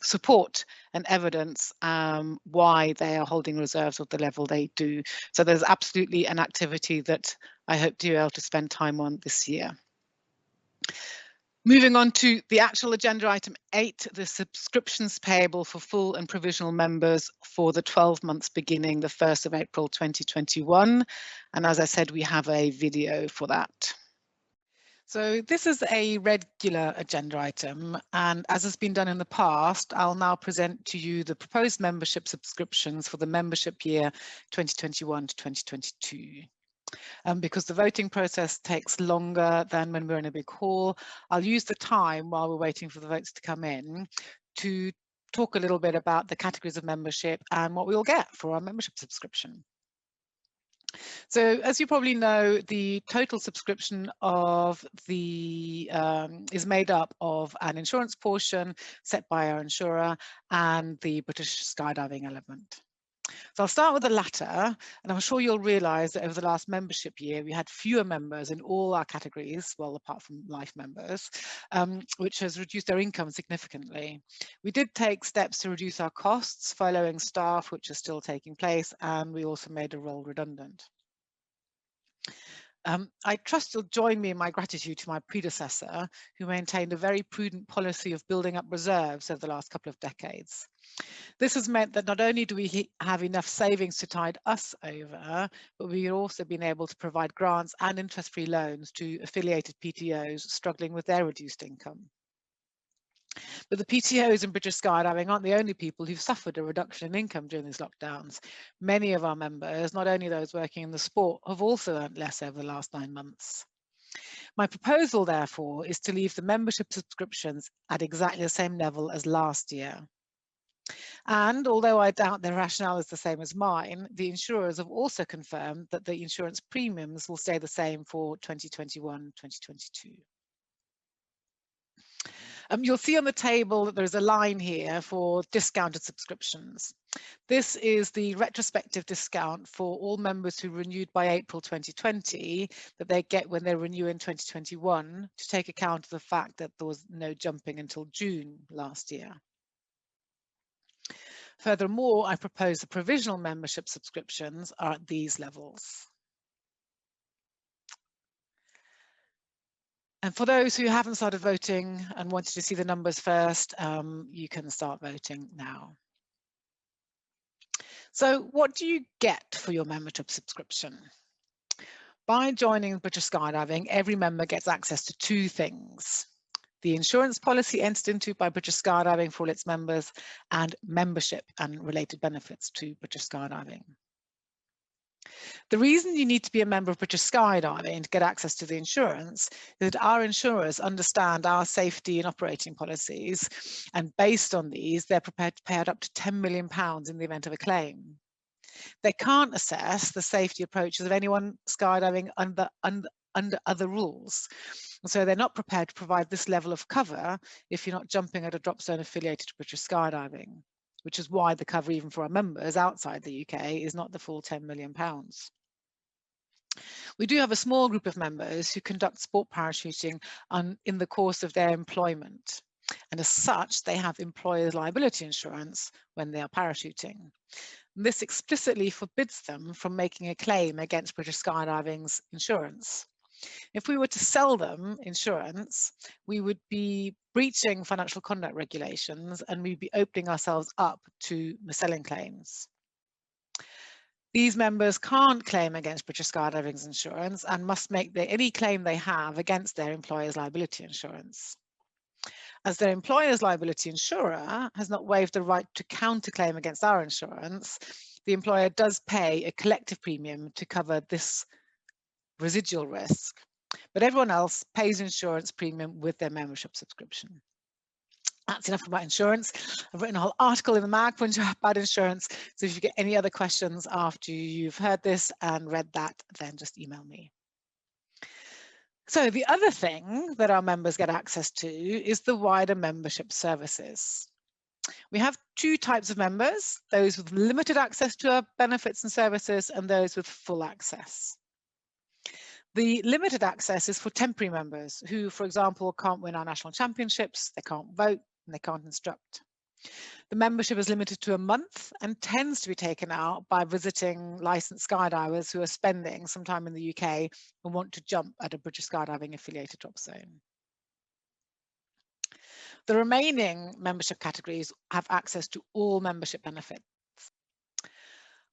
support and evidence why they are holding reserves at the level they do. So there's absolutely an activity that I hope to be able to spend time on this year. Moving on to the actual agenda item 8, the subscriptions payable for full and provisional members for the 12 months beginning the 1st of April 2021. And as I said, we have a video for that. So this is a regular agenda item, and as has been done in the past, I'll now present to you the proposed membership subscriptions for the membership year 2021 to 2022. Because the voting process takes longer than when we're in a big hall, I'll use the time while we're waiting for the votes to come in to talk a little bit about the categories of membership and what we'll get for our membership subscription. So as you probably know, the total subscription of the is made up of an insurance portion set by our insurer and the British skydiving element. So I'll start with the latter, and I'm sure you'll realise that over the last membership year, we had fewer members in all our categories, well, apart from life members, which has reduced their income significantly. We did take steps to reduce our costs, furloughing staff, which is still taking place, and we also made a role redundant. I trust you'll join me in my gratitude to my predecessor, who maintained a very prudent policy of building up reserves over the last couple of decades. This has meant that not only do we have enough savings to tide us over, but we've also been able to provide grants and interest-free loans to affiliated PTOs struggling with their reduced income. But the PTOs in British Skydiving aren't the only people who've suffered a reduction in income during these lockdowns. Many of our members, not only those working in the sport, have also earned less over the last 9 months. My proposal, therefore, is to leave the membership subscriptions at exactly the same level as last year. And although I doubt their rationale is the same as mine, the insurers have also confirmed that the insurance premiums will stay the same for 2021-2022. You'll see on the table that there's a line here for discounted subscriptions. This is the retrospective discount for all members who renewed by April 2020 that they get when they renew in 2021, to take account of the fact that there was no jumping until June last year. Furthermore, I propose the provisional membership subscriptions are at these levels. And for those who haven't started voting and wanted to see the numbers first, you can start voting now. So what do you get for your membership subscription? By joining British Skydiving, every member gets access to two things: the insurance policy entered into by British Skydiving for all its members, and membership and related benefits to British Skydiving. The reason you need to be a member of British Skydiving to get access to the insurance is that our insurers understand our safety and operating policies, and based on these, they're prepared to pay out up to £10 million in the event of a claim. They can't assess the safety approaches of anyone skydiving under other rules. So they're not prepared to provide this level of cover if you're not jumping at a drop zone affiliated to British Skydiving, which is why the cover even for our members outside the UK is not the full £10 million. We do have a small group of members who conduct sport parachuting in the course of their employment. And as such, they have employer's liability insurance when they are parachuting. And this explicitly forbids them from making a claim against British Skydiving's insurance. If we were to sell them insurance, we would be breaching financial conduct regulations, and we'd be opening ourselves up to mis-selling claims. These members can't claim against British Skydiving's insurance and must make any claim they have against their employer's liability insurance. As their employer's liability insurer has not waived the right to counterclaim against our insurance, the employer does pay a collective premium to cover this residual risk, but everyone else pays insurance premium with their membership subscription. That's enough about insurance. I've written a whole article in the mag about insurance, so if you get any other questions after you've heard this and read that, then just email me. So the other thing that our members get access to is the wider membership services. We have two types of members: those with limited access to our benefits and services, and those with full access. The limited access is for temporary members who, for example, can't win our national championships, they can't vote, and they can't instruct. The membership is limited to a month and tends to be taken out by visiting licensed skydivers who are spending some time in the UK and want to jump at a British Skydiving affiliated drop zone. The remaining membership categories have access to all membership benefits.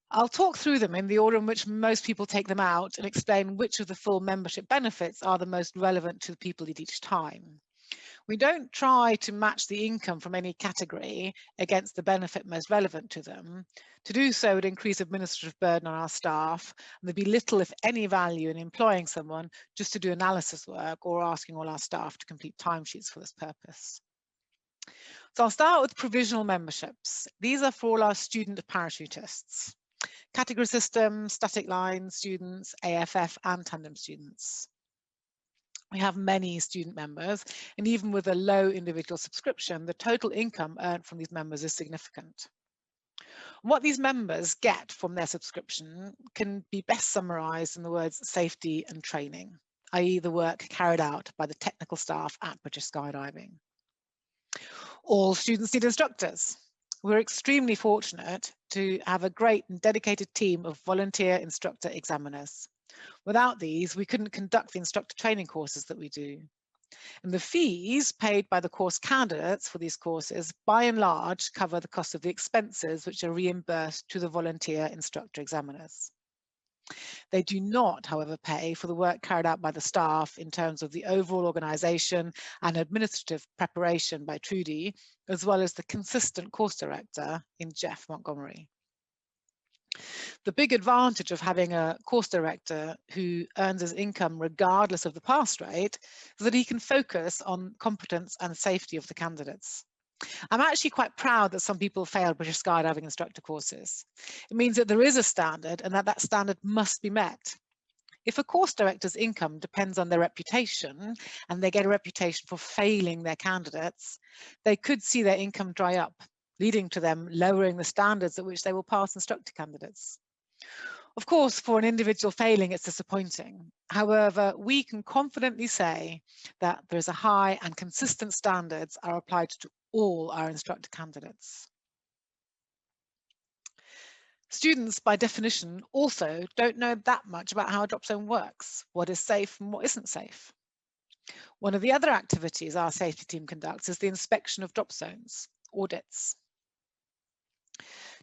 I'll talk through them in the order in which most people take them out and explain which of the full membership benefits are the most relevant to the people at each time. We don't try to match the income from any category against the benefit most relevant to them. To do so would increase administrative burden on our staff, and there'd be little, if any, value in employing someone just to do analysis work or asking all our staff to complete timesheets for this purpose. So I'll start with provisional memberships. These are for all our student parachutists, category system, static line students, AFF and tandem students. We have many student members, and even with a low individual subscription, the total income earned from these members is significant. What these members get from their subscription can be best summarised in the words safety and training, i.e. the work carried out by the technical staff at British Skydiving. All students need instructors. We're extremely fortunate to have a great and dedicated team of volunteer instructor examiners. Without these, we couldn't conduct the instructor training courses that we do. And the fees paid by the course candidates for these courses, by and large, cover the cost of the expenses which are reimbursed to the volunteer instructor examiners. They do not, however, pay for the work carried out by the staff in terms of the overall organisation and administrative preparation by Trudy, as well as the consistent course director in Jeff Montgomery. The big advantage of having a course director who earns his income regardless of the pass rate is that he can focus on competence and safety of the candidates. I'm actually quite proud that some people fail British Skydiving instructor courses. It means that there is a standard and that standard must be met. If a course director's income depends on their reputation and they get a reputation for failing their candidates, they could see their income dry up, leading to them lowering the standards at which they will pass instructor candidates. Of course, for an individual failing, it's disappointing. However, we can confidently say that there's a high and consistent standards are applied to all our instructor candidates. Students, by definition, also don't know that much about how a drop zone works, what is safe and what isn't safe. One of the other activities our safety team conducts is the inspection of drop zones, audits.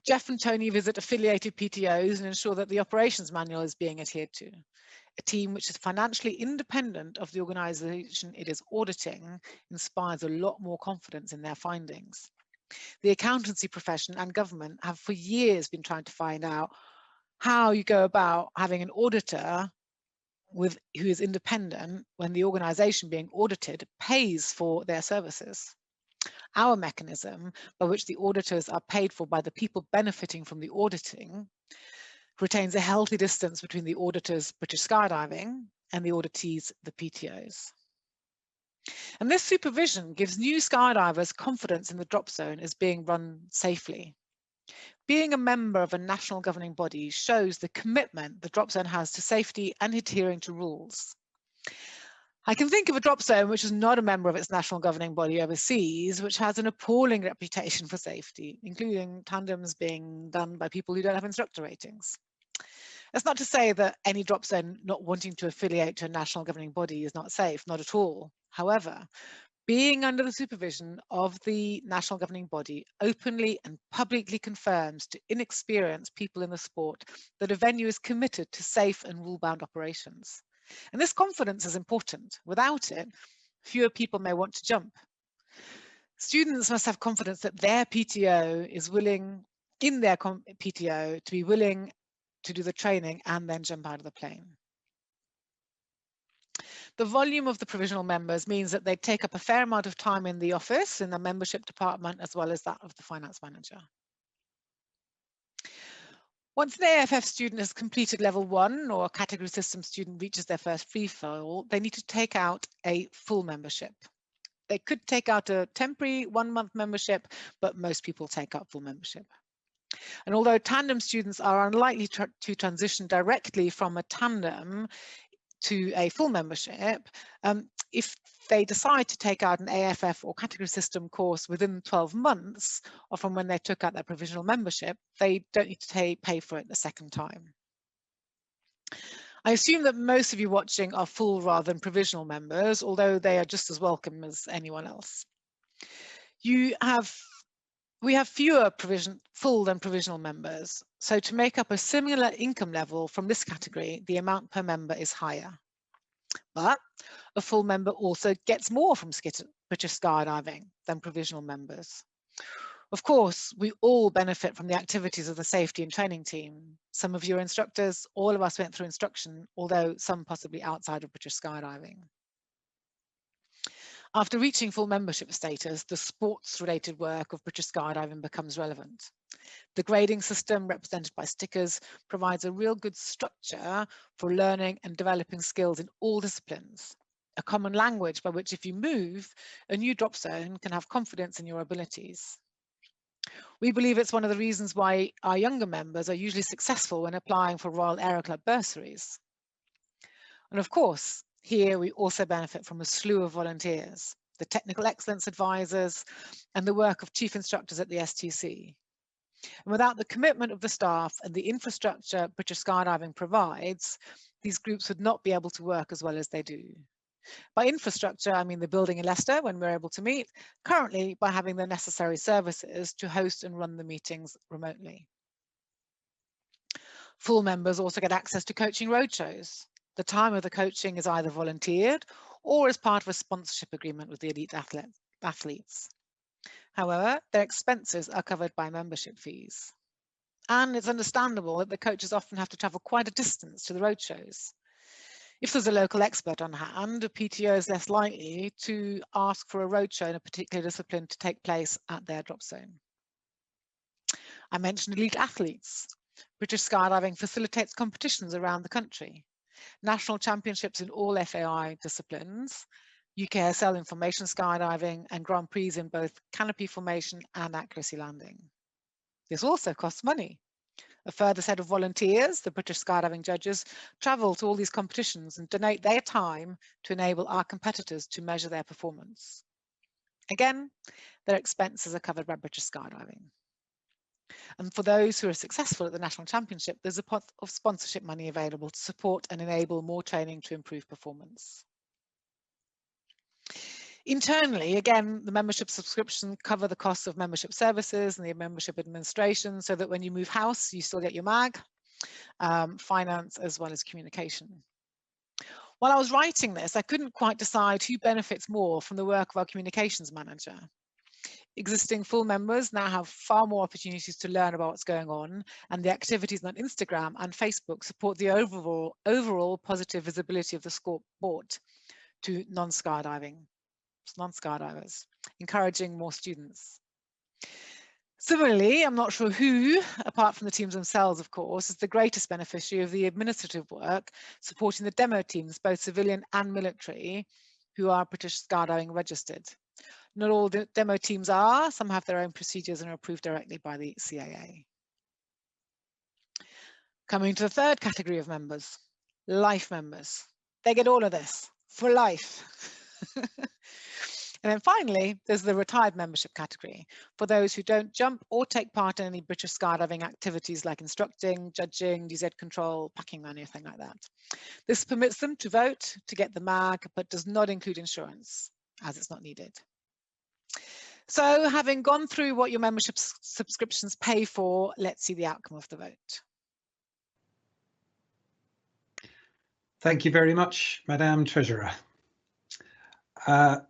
Jeff and Tony visit affiliated PTOs and ensure that the operations manual is being adhered to. A team which is financially independent of the organisation it is auditing inspires a lot more confidence in their findings. The accountancy profession and government have for years been trying to find out how you go about having an auditor who is independent when the organisation being audited pays for their services. Our mechanism, by which the auditors are paid for by the people benefiting from the auditing, retains a healthy distance between the auditors, British Skydiving, and the auditees, the PTOs. And this supervision gives new skydivers confidence in the drop zone as being run safely. Being a member of a national governing body shows the commitment the drop zone has to safety and adhering to rules. I can think of a drop zone which is not a member of its national governing body overseas, which has an appalling reputation for safety, including tandems being done by people who don't have instructor ratings. That's not to say that any drop zone not wanting to affiliate to a national governing body is not safe, not at all. However, being under the supervision of the national governing body openly and publicly confirms to inexperienced people in the sport that a venue is committed to safe and rule-bound operations. And this confidence is important. Without it, fewer people may want to jump. Students must have confidence that their PTO is willing, in their PTO, to be willing to do the training and then jump out of the plane. The volume of the provisional members means that they take up a fair amount of time in the office, in the membership department, as well as that of the finance manager. Once an AFF student has completed level 1 or a category system student reaches their first free fall, they need to take out a full membership. They could take out a temporary 1-month membership, but most people take out full membership. And although tandem students are unlikely to transition directly from a tandem to a full membership, if they decide to take out an AFF or category system course within 12 months or from when they took out their provisional membership, they don't need to pay for it the second time. I assume that most of you watching are full rather than provisional members, although they are just as welcome as anyone else. We have fewer full than provisional members, so to make up a similar income level from this category, the amount per member is higher. But a full member also gets more from British Skydiving than provisional members. Of course, we all benefit from the activities of the safety and training team. Some of you are instructors, all of us went through instruction, although some possibly outside of British Skydiving. After reaching full membership status, the sports-related work of British Skydiving becomes relevant. The grading system, represented by stickers, provides a real good structure for learning and developing skills in all disciplines. A common language by which, if you move, a new drop zone can have confidence in your abilities. We believe it's one of the reasons why our younger members are usually successful when applying for Royal Aero Club bursaries. And of course, here we also benefit from a slew of volunteers, the technical excellence advisors, and the work of chief instructors at the STC. And without the commitment of the staff and the infrastructure British Skydiving provides, these groups would not be able to work as well as they do. By infrastructure, I mean the building in Leicester when we're able to meet, currently by having the necessary services to host and run the meetings remotely. Full members also get access to coaching roadshows. The time of the coaching is either volunteered or as part of a sponsorship agreement with the elite athletes. However, their expenses are covered by membership fees. And it's understandable that the coaches often have to travel quite a distance to the roadshows. If there's a local expert on hand, a PTO is less likely to ask for a roadshow in a particular discipline to take place at their drop zone. I mentioned elite athletes. British Skydiving facilitates competitions around the country. national championships in all FAI disciplines, UKSL information skydiving, and Grand Prix in both canopy formation and accuracy landing. This also costs money. A further set of volunteers, the British skydiving judges, travel to all these competitions and donate their time to enable our competitors to measure their performance. Again, their expenses are covered by British Skydiving. And for those who are successful at the National Championship, there's a pot of sponsorship money available to support and enable more training to improve performance. Internally, again, the membership subscription cover the costs of membership services and the membership administration, so that when you move house, you still get your mag, finance, as well as communication. While I was writing this, I couldn't quite decide who benefits more from the work of our communications manager. Existing full members now have far more opportunities to learn about what's going on, and the activities on Instagram and Facebook support the overall positive visibility of the sport to non-skydivers, encouraging more students. Similarly, I'm not sure who, apart from the teams themselves, of course, is the greatest beneficiary of the administrative work supporting the demo teams, both civilian and military, who are British Skydiving registered. Not all the demo teams are, some have their own procedures and are approved directly by the CAA. Coming to the third category of members, life members. They get all of this for life. And then finally, there's the retired membership category for those who don't jump or take part in any British skydiving activities like instructing, judging, DZ control, packing, or anything like that. This permits them to vote to get the mag, but does not include insurance, as it's not needed. So having gone through what your membership subscriptions pay for, let's see the outcome of the vote. Thank you very much, Madame Treasurer.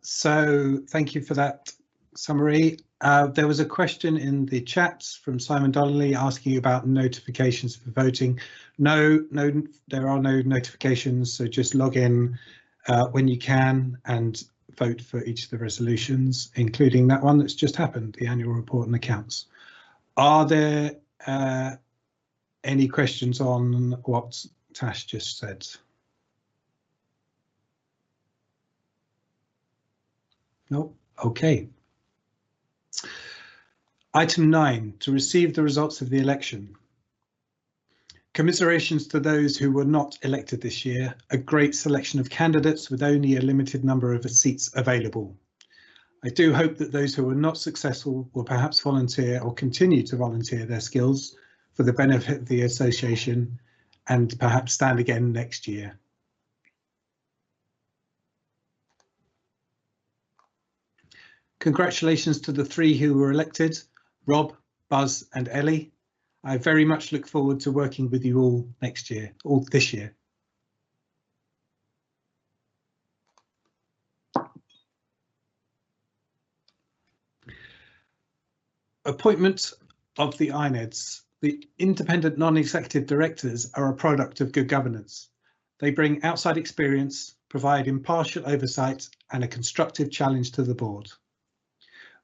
So thank you for that summary. There was a question in the chat from Simon Donnelly asking about notifications for voting. No, there are no notifications, so just log in when you can and vote for each of the resolutions, including that one that's just happened, the annual report and accounts. Are there any questions on what Tash just said? No. Okay. Item 9, to receive the results of the election. Commiserations to those who were not elected this year, a great selection of candidates with only a limited number of seats available. I do hope that those who were not successful will perhaps volunteer or continue to volunteer their skills for the benefit of the association and perhaps stand again next year. Congratulations to the 3 who were elected, Rob, Buzz and Ellie. I very much look forward to working with you all next year, or this year. Appointment of the INEDs. The independent non-executive directors are a product of good governance. They bring outside experience, provide impartial oversight and a constructive challenge to the board.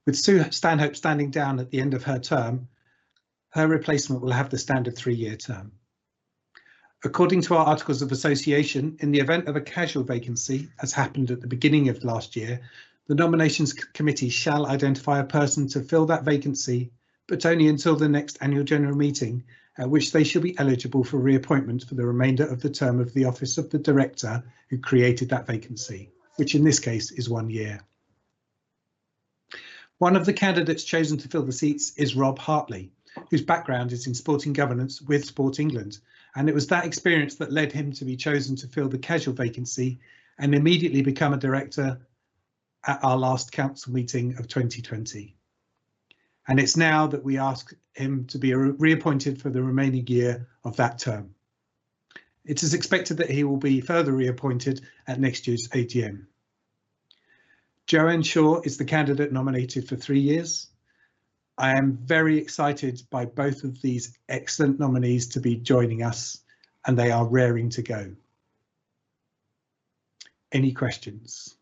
With Sue Stanhope standing down at the end of her term, her replacement will have the standard 3-year term. According to our Articles of Association, in the event of a casual vacancy, as happened at the beginning of last year, the Nominations Committee shall identify a person to fill that vacancy, but only until the next annual general meeting, at which they shall be eligible for reappointment for the remainder of the term of the office of the director who created that vacancy, which in this case is 1 year. One of the candidates chosen to fill the seats is Rob Hartley, whose background is in sporting governance with Sport England, and it was that experience that led him to be chosen to fill the casual vacancy and immediately become a director at our last council meeting of 2020. And it's now that we ask him to be reappointed for the remaining year of that term. It is expected that he will be further reappointed at next year's AGM. Joanne Shaw is the candidate nominated for 3 years. I am very excited by both of these excellent nominees to be joining us, and they are raring to go. Any questions?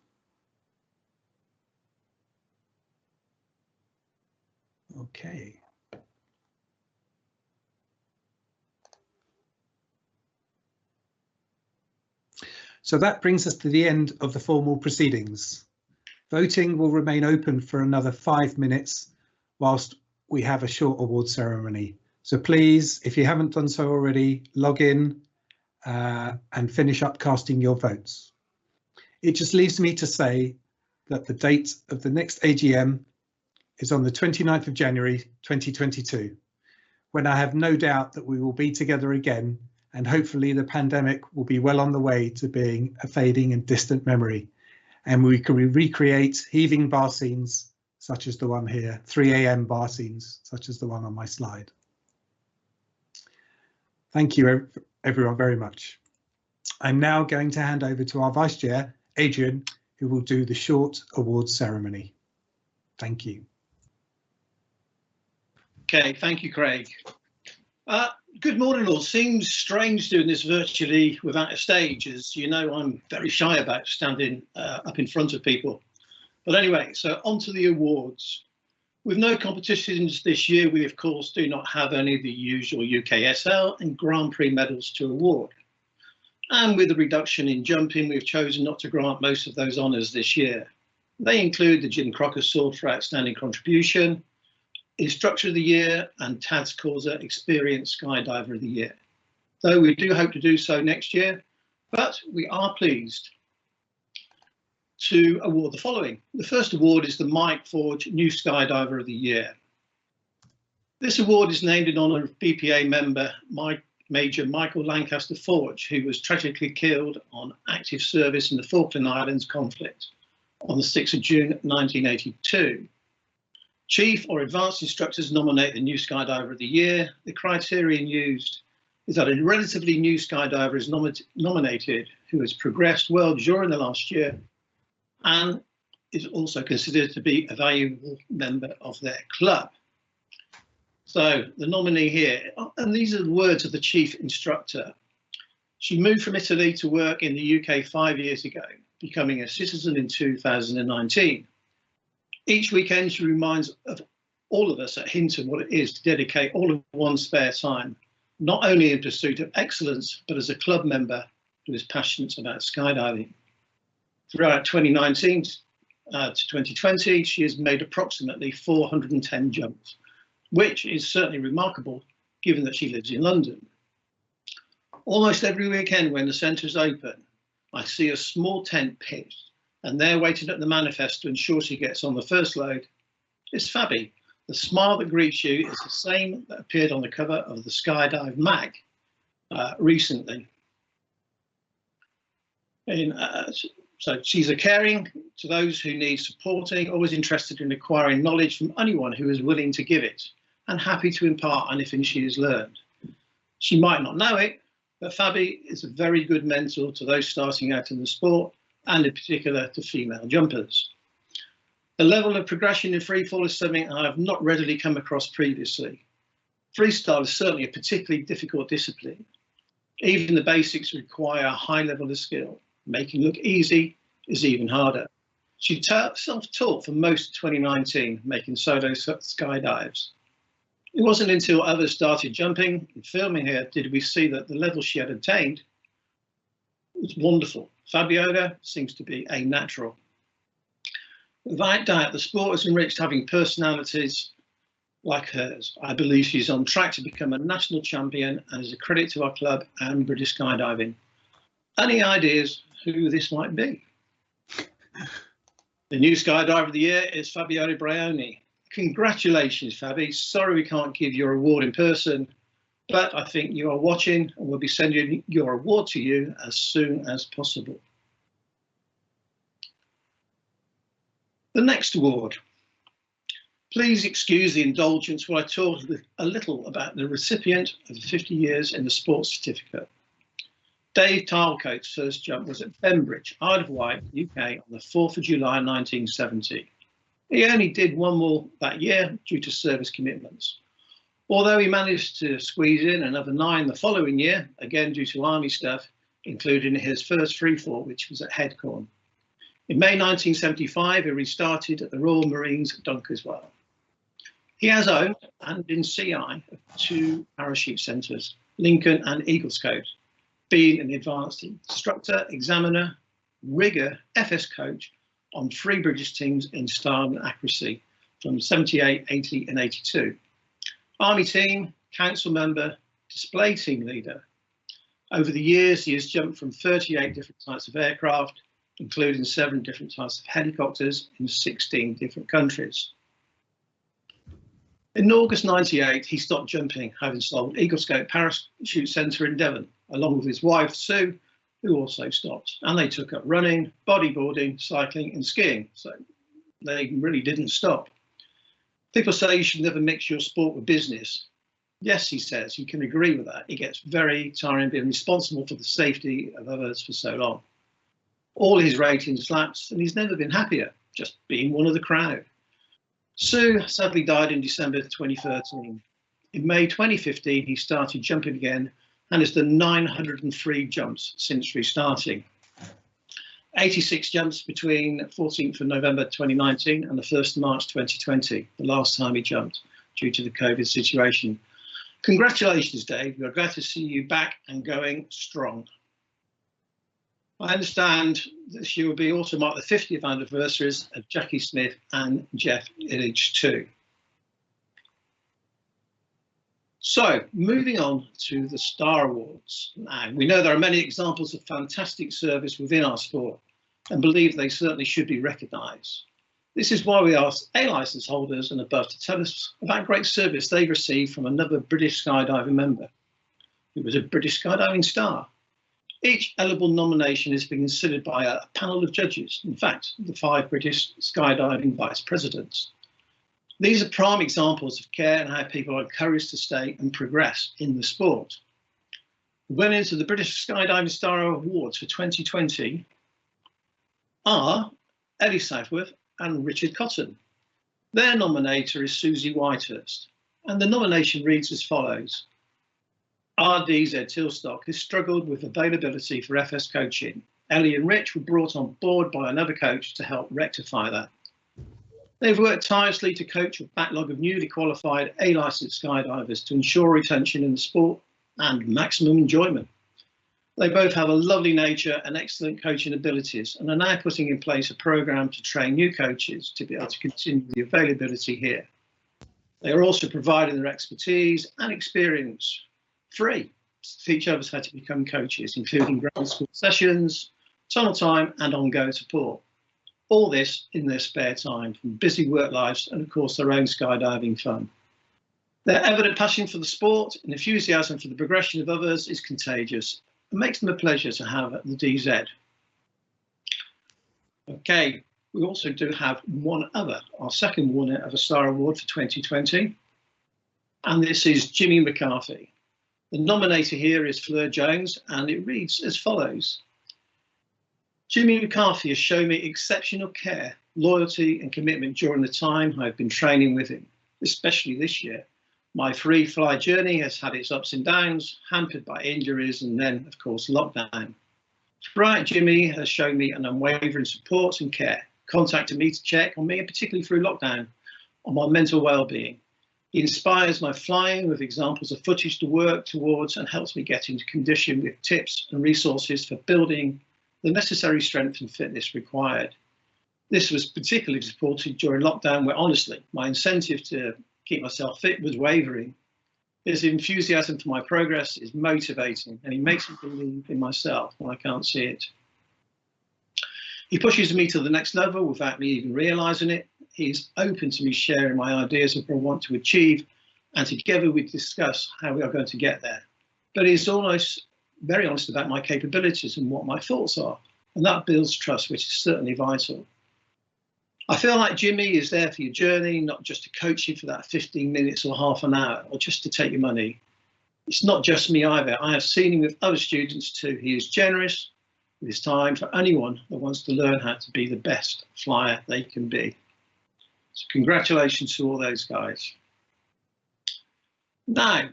Okay. So that brings us to the end of the formal proceedings. Voting will remain open for another 5 minutes whilst we have a short award ceremony. So please, if you haven't done so already, log in and finish up casting your votes. It just leaves me to say that the date of the next AGM is on the 29th of January 2022, when I have no doubt that we will be together again, and hopefully the pandemic will be well on the way to being a fading and distant memory, and we can recreate heaving bar scenes such as the one here, 3 AM bar scenes such as the one on my slide. Thank you everyone very much. I'm now going to hand over to our Vice Chair, Adrian, who will do the short awards ceremony. Thank you. Okay, thank you, Craig. Good morning all. Seems strange doing this virtually without a stage, as you know I'm very shy about standing up in front of people. But anyway, so on to the awards. With no competitions this year, we of course do not have any of the usual UKSL and Grand Prix medals to award. And with the reduction in jumping, we've chosen not to grant most of those honours this year. They include the Jim Crocker Sword for Outstanding Contribution, Instructor of the Year, and Tad's Causa Experienced Skydiver of the Year. Though we do hope to do so next year, but we are pleased to award the following. The first award is the Mike Forge New Skydiver of the Year. This award is named in honour of BPA member Major Michael Lancaster Forge, who was tragically killed on active service in the Falkland Islands conflict on the 6th of June 1982. Chief or advanced instructors nominate the new Skydiver of the Year. The criterion used is that a relatively new skydiver is nominated who has progressed well during the last year and is also considered to be a valuable member of their club. So the nominee here, and these are the words of the chief instructor. She moved from Italy to work in the UK 5 years ago, becoming a citizen in 2019. Each weekend she reminds of all of us at Hinton what it is to dedicate all of one's spare time, not only in pursuit of excellence, but as a club member who is passionate about skydiving. Throughout 2019 to 2020, she has made approximately 410 jumps, which is certainly remarkable given that she lives in London. Almost every weekend when the centre is open, I see a small tent pitched, and there waiting at the manifest to ensure she gets on the first load is Fabi. The smile that greets you is the same that appeared on the cover of the Skydive mag recently. So she's a caring to those who need supporting, always interested in acquiring knowledge from anyone who is willing to give it, and happy to impart anything she has learned. She might not know it, but Fabi is a very good mentor to those starting out in the sport, and in particular to female jumpers. The level of progression in freefall is something I have not readily come across previously. Freestyle is certainly a particularly difficult discipline. Even the basics require a high level of skill. Making look easy is even harder. She self-taught for most of 2019, making solo skydives. It wasn't until others started jumping and filming her did we see that the level she had attained was wonderful. Fabiola seems to be a natural. Without doubt, the sport has enriched having personalities like hers. I believe she's on track to become a national champion and is a credit to our club and British skydiving. Any ideas who this might be? The new Skydiver of the Year is Fabiola Brioni. Congratulations, Fabi. Sorry we can't give your award in person, but I think you are watching and we'll be sending your award to you as soon as possible. The next award. Please excuse the indulgence while I talk a little about the recipient of the 50 years in the sports certificate. Dave Tilecoat's first jump was at Bembridge, Isle of Wight, UK on the 4th of July 1970. He only did one more that year due to service commitments. Although he managed to squeeze in another 9 the following year, again due to army stuff, including his first freefall, which was at Headcorn. In May 1975, he restarted at the Royal Marines at Dunkirk. He has owned and been CI of 2 parachute centres, Lincoln and Eaglescote, being an advanced instructor, examiner, rigger, FS coach on 3 British teams in style and accuracy from 78, 80 and 82. Army team, council member, display team leader. Over the years, he has jumped from 38 different types of aircraft, including 7 different types of helicopters in 16 different countries. In August 98, he stopped jumping, having sold Eagle Scout Parachute Centre in Devon, along with his wife, Sue, who also stopped. And they took up running, bodyboarding, cycling and skiing. So they really didn't stop. People say you should never mix your sport with business. Yes, he says, he can agree with that. It gets very tiring being responsible for the safety of others for so long. All his ratings lapsed and he's never been happier, just being one of the crowd. Sue sadly died in December 2013. In May 2015, he started jumping again and has done 903 jumps since restarting. 86 jumps between 14th of November 2019 and the 1st of March 2020, the last time he jumped due to the COVID situation. Congratulations, Dave. We're glad to see you back and going strong. I understand this year will be also mark the 50th anniversaries of Jackie Smith and Jeff Illich too. So, moving on to the Star Awards. Now, we know there are many examples of fantastic service within our sport and believe they certainly should be recognised. This is why we asked A licence holders and above to tell us about great service they've received from another British skydiving member who was a British skydiving star. Each eligible nomination is being considered by a panel of judges, in fact, the 5 British skydiving vice presidents. These are prime examples of care and how people are encouraged to stay and progress in the sport. The winners of the British Skydiving Star Awards for 2020 are Ellie Southworth and Richard Cotton. Their nominator is Susie Whitehurst, and the nomination reads as follows. RDZ Tilstock has struggled with availability for FS coaching. Ellie and Rich were brought on board by another coach to help rectify that. They've worked tirelessly to coach a backlog of newly qualified A-licensed skydivers to ensure retention in the sport and maximum enjoyment. They both have a lovely nature and excellent coaching abilities and are now putting in place a programme to train new coaches to be able to continue the availability here. They are also providing their expertise and experience free to teach others how to become coaches, including ground school sessions, tunnel time and ongoing support. All this in their spare time from busy work lives and of course their own skydiving fun. Their evident passion for the sport and enthusiasm for the progression of others is contagious and makes them a pleasure to have at the DZ. Okay, we also do have one other, our second winner of a Star Award for 2020, and this is Jimmy McCarthy. The nominator here is Fleur Jones, and it reads as follows. Jimmy McCarthy has shown me exceptional care, loyalty and commitment during the time I've been training with him, especially this year. My free fly journey has had its ups and downs, hampered by injuries and then, of course, lockdown. Throughout, Jimmy has shown me an unwavering support and care, contacted me to check on me, and particularly through lockdown, on my mental well-being. He inspires my flying with examples of footage to work towards and helps me get into condition with tips and resources for building the necessary strength and fitness required. This was particularly supported during lockdown where honestly, my incentive to keep myself fit was wavering. His enthusiasm for my progress is motivating and he makes me believe in myself when I can't see it. He pushes me to the next level without me even realising it. He's open to me sharing my ideas of what I want to achieve, and together we discuss how we are going to get there. But he's almost very honest about my capabilities and what my thoughts are, and that builds trust, which is certainly vital. I feel like Jimmy is there for your journey, not just to coach you for that 15 minutes or half an hour, or just to take your money. It's not just me either. I have seen him with other students too. He is generous with his time for anyone that wants to learn how to be the best flyer they can be. So congratulations to all those guys. Now,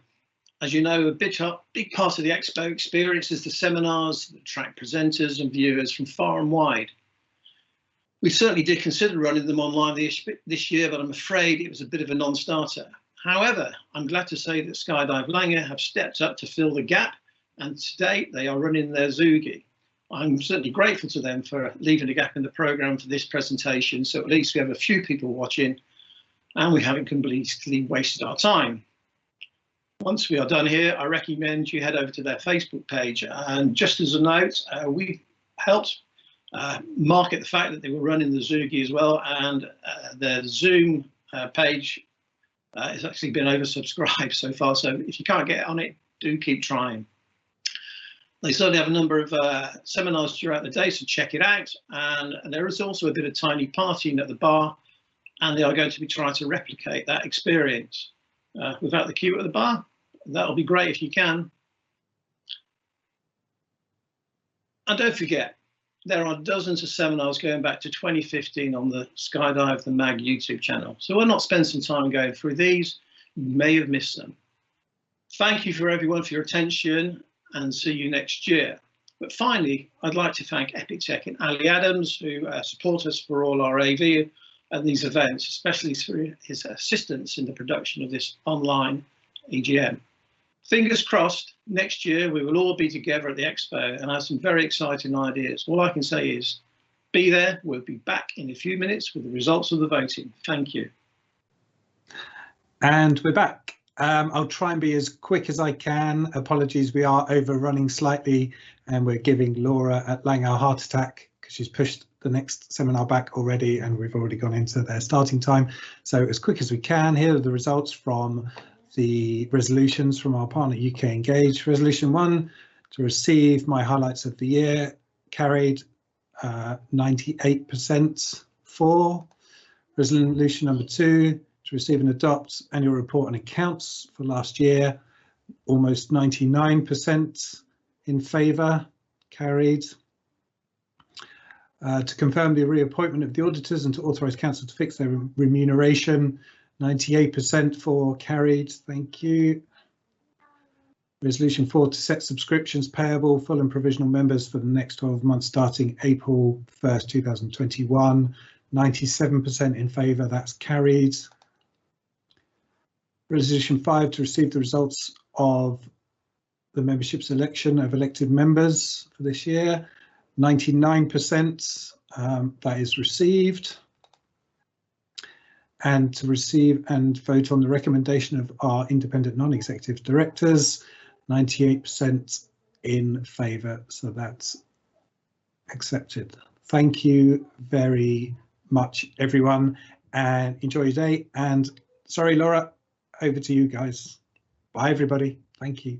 as you know, a big part of the Expo experience is the seminars that attract presenters and viewers from far and wide. We certainly did consider running them online this year, but I'm afraid it was a bit of a non-starter. However, I'm glad to say that Skydive Langer have stepped up to fill the gap and to date they are running their Zugi. I'm certainly grateful to them for leaving a gap in the programme for this presentation, so at least we have a few people watching and we haven't completely wasted our time. Once we are done here, I recommend you head over to their Facebook page, and just as a note, we helped market the fact that they were running the Zugi as well, and their Zoom page has actually been oversubscribed so far, so if you can't get on it, do keep trying. They certainly have a number of seminars throughout the day, so check it out. And there is also a bit of tiny partying at the bar, and they are going to be trying to replicate that experience without the queue at the bar. That'll be great if you can. And don't forget, there are dozens of seminars going back to 2015 on the Skydive the Mag YouTube channel. So we'll not spend some time going through these. You may have missed them. Thank you for everyone for your attention, and see you next year. But finally, I'd like to thank Epitech and Ali Adams, who support us for all our AV and these events, especially through his assistance in the production of this online AGM. Fingers crossed, next year we will all be together at the Expo and have some very exciting ideas. All I can say is, be there. We'll be back in a few minutes with the results of the voting. Thank you. And we're back. I'll try and be as quick as I can. Apologies, we are overrunning slightly, and we're giving Laura at Langer a heart attack because she's pushed the next seminar back already, and we've already gone into their starting time. So as quick as we can, here are the results from the resolutions from our partner UK Engage. Resolution 1, to receive my highlights of the year, carried 98% for. Resolution number 2, to receive and adopt annual report and accounts for last year, almost 99% in favour, carried. To confirm the reappointment of the auditors and to authorise council to fix their remuneration, 98% for, carried, thank you. Resolution 4, to set subscriptions payable, full and provisional members for the next 12 months starting April 1st, 2021, 97% in favour, that's carried. Resolution 5, to receive the results of the membership selection of elected members for this year, 99% that is received. And to receive and vote on the recommendation of our independent non-executive directors, 98% in favour, so that's accepted. Thank you very much, everyone, and enjoy your day. And sorry, Laura, over to you guys. Bye, everybody. Thank you.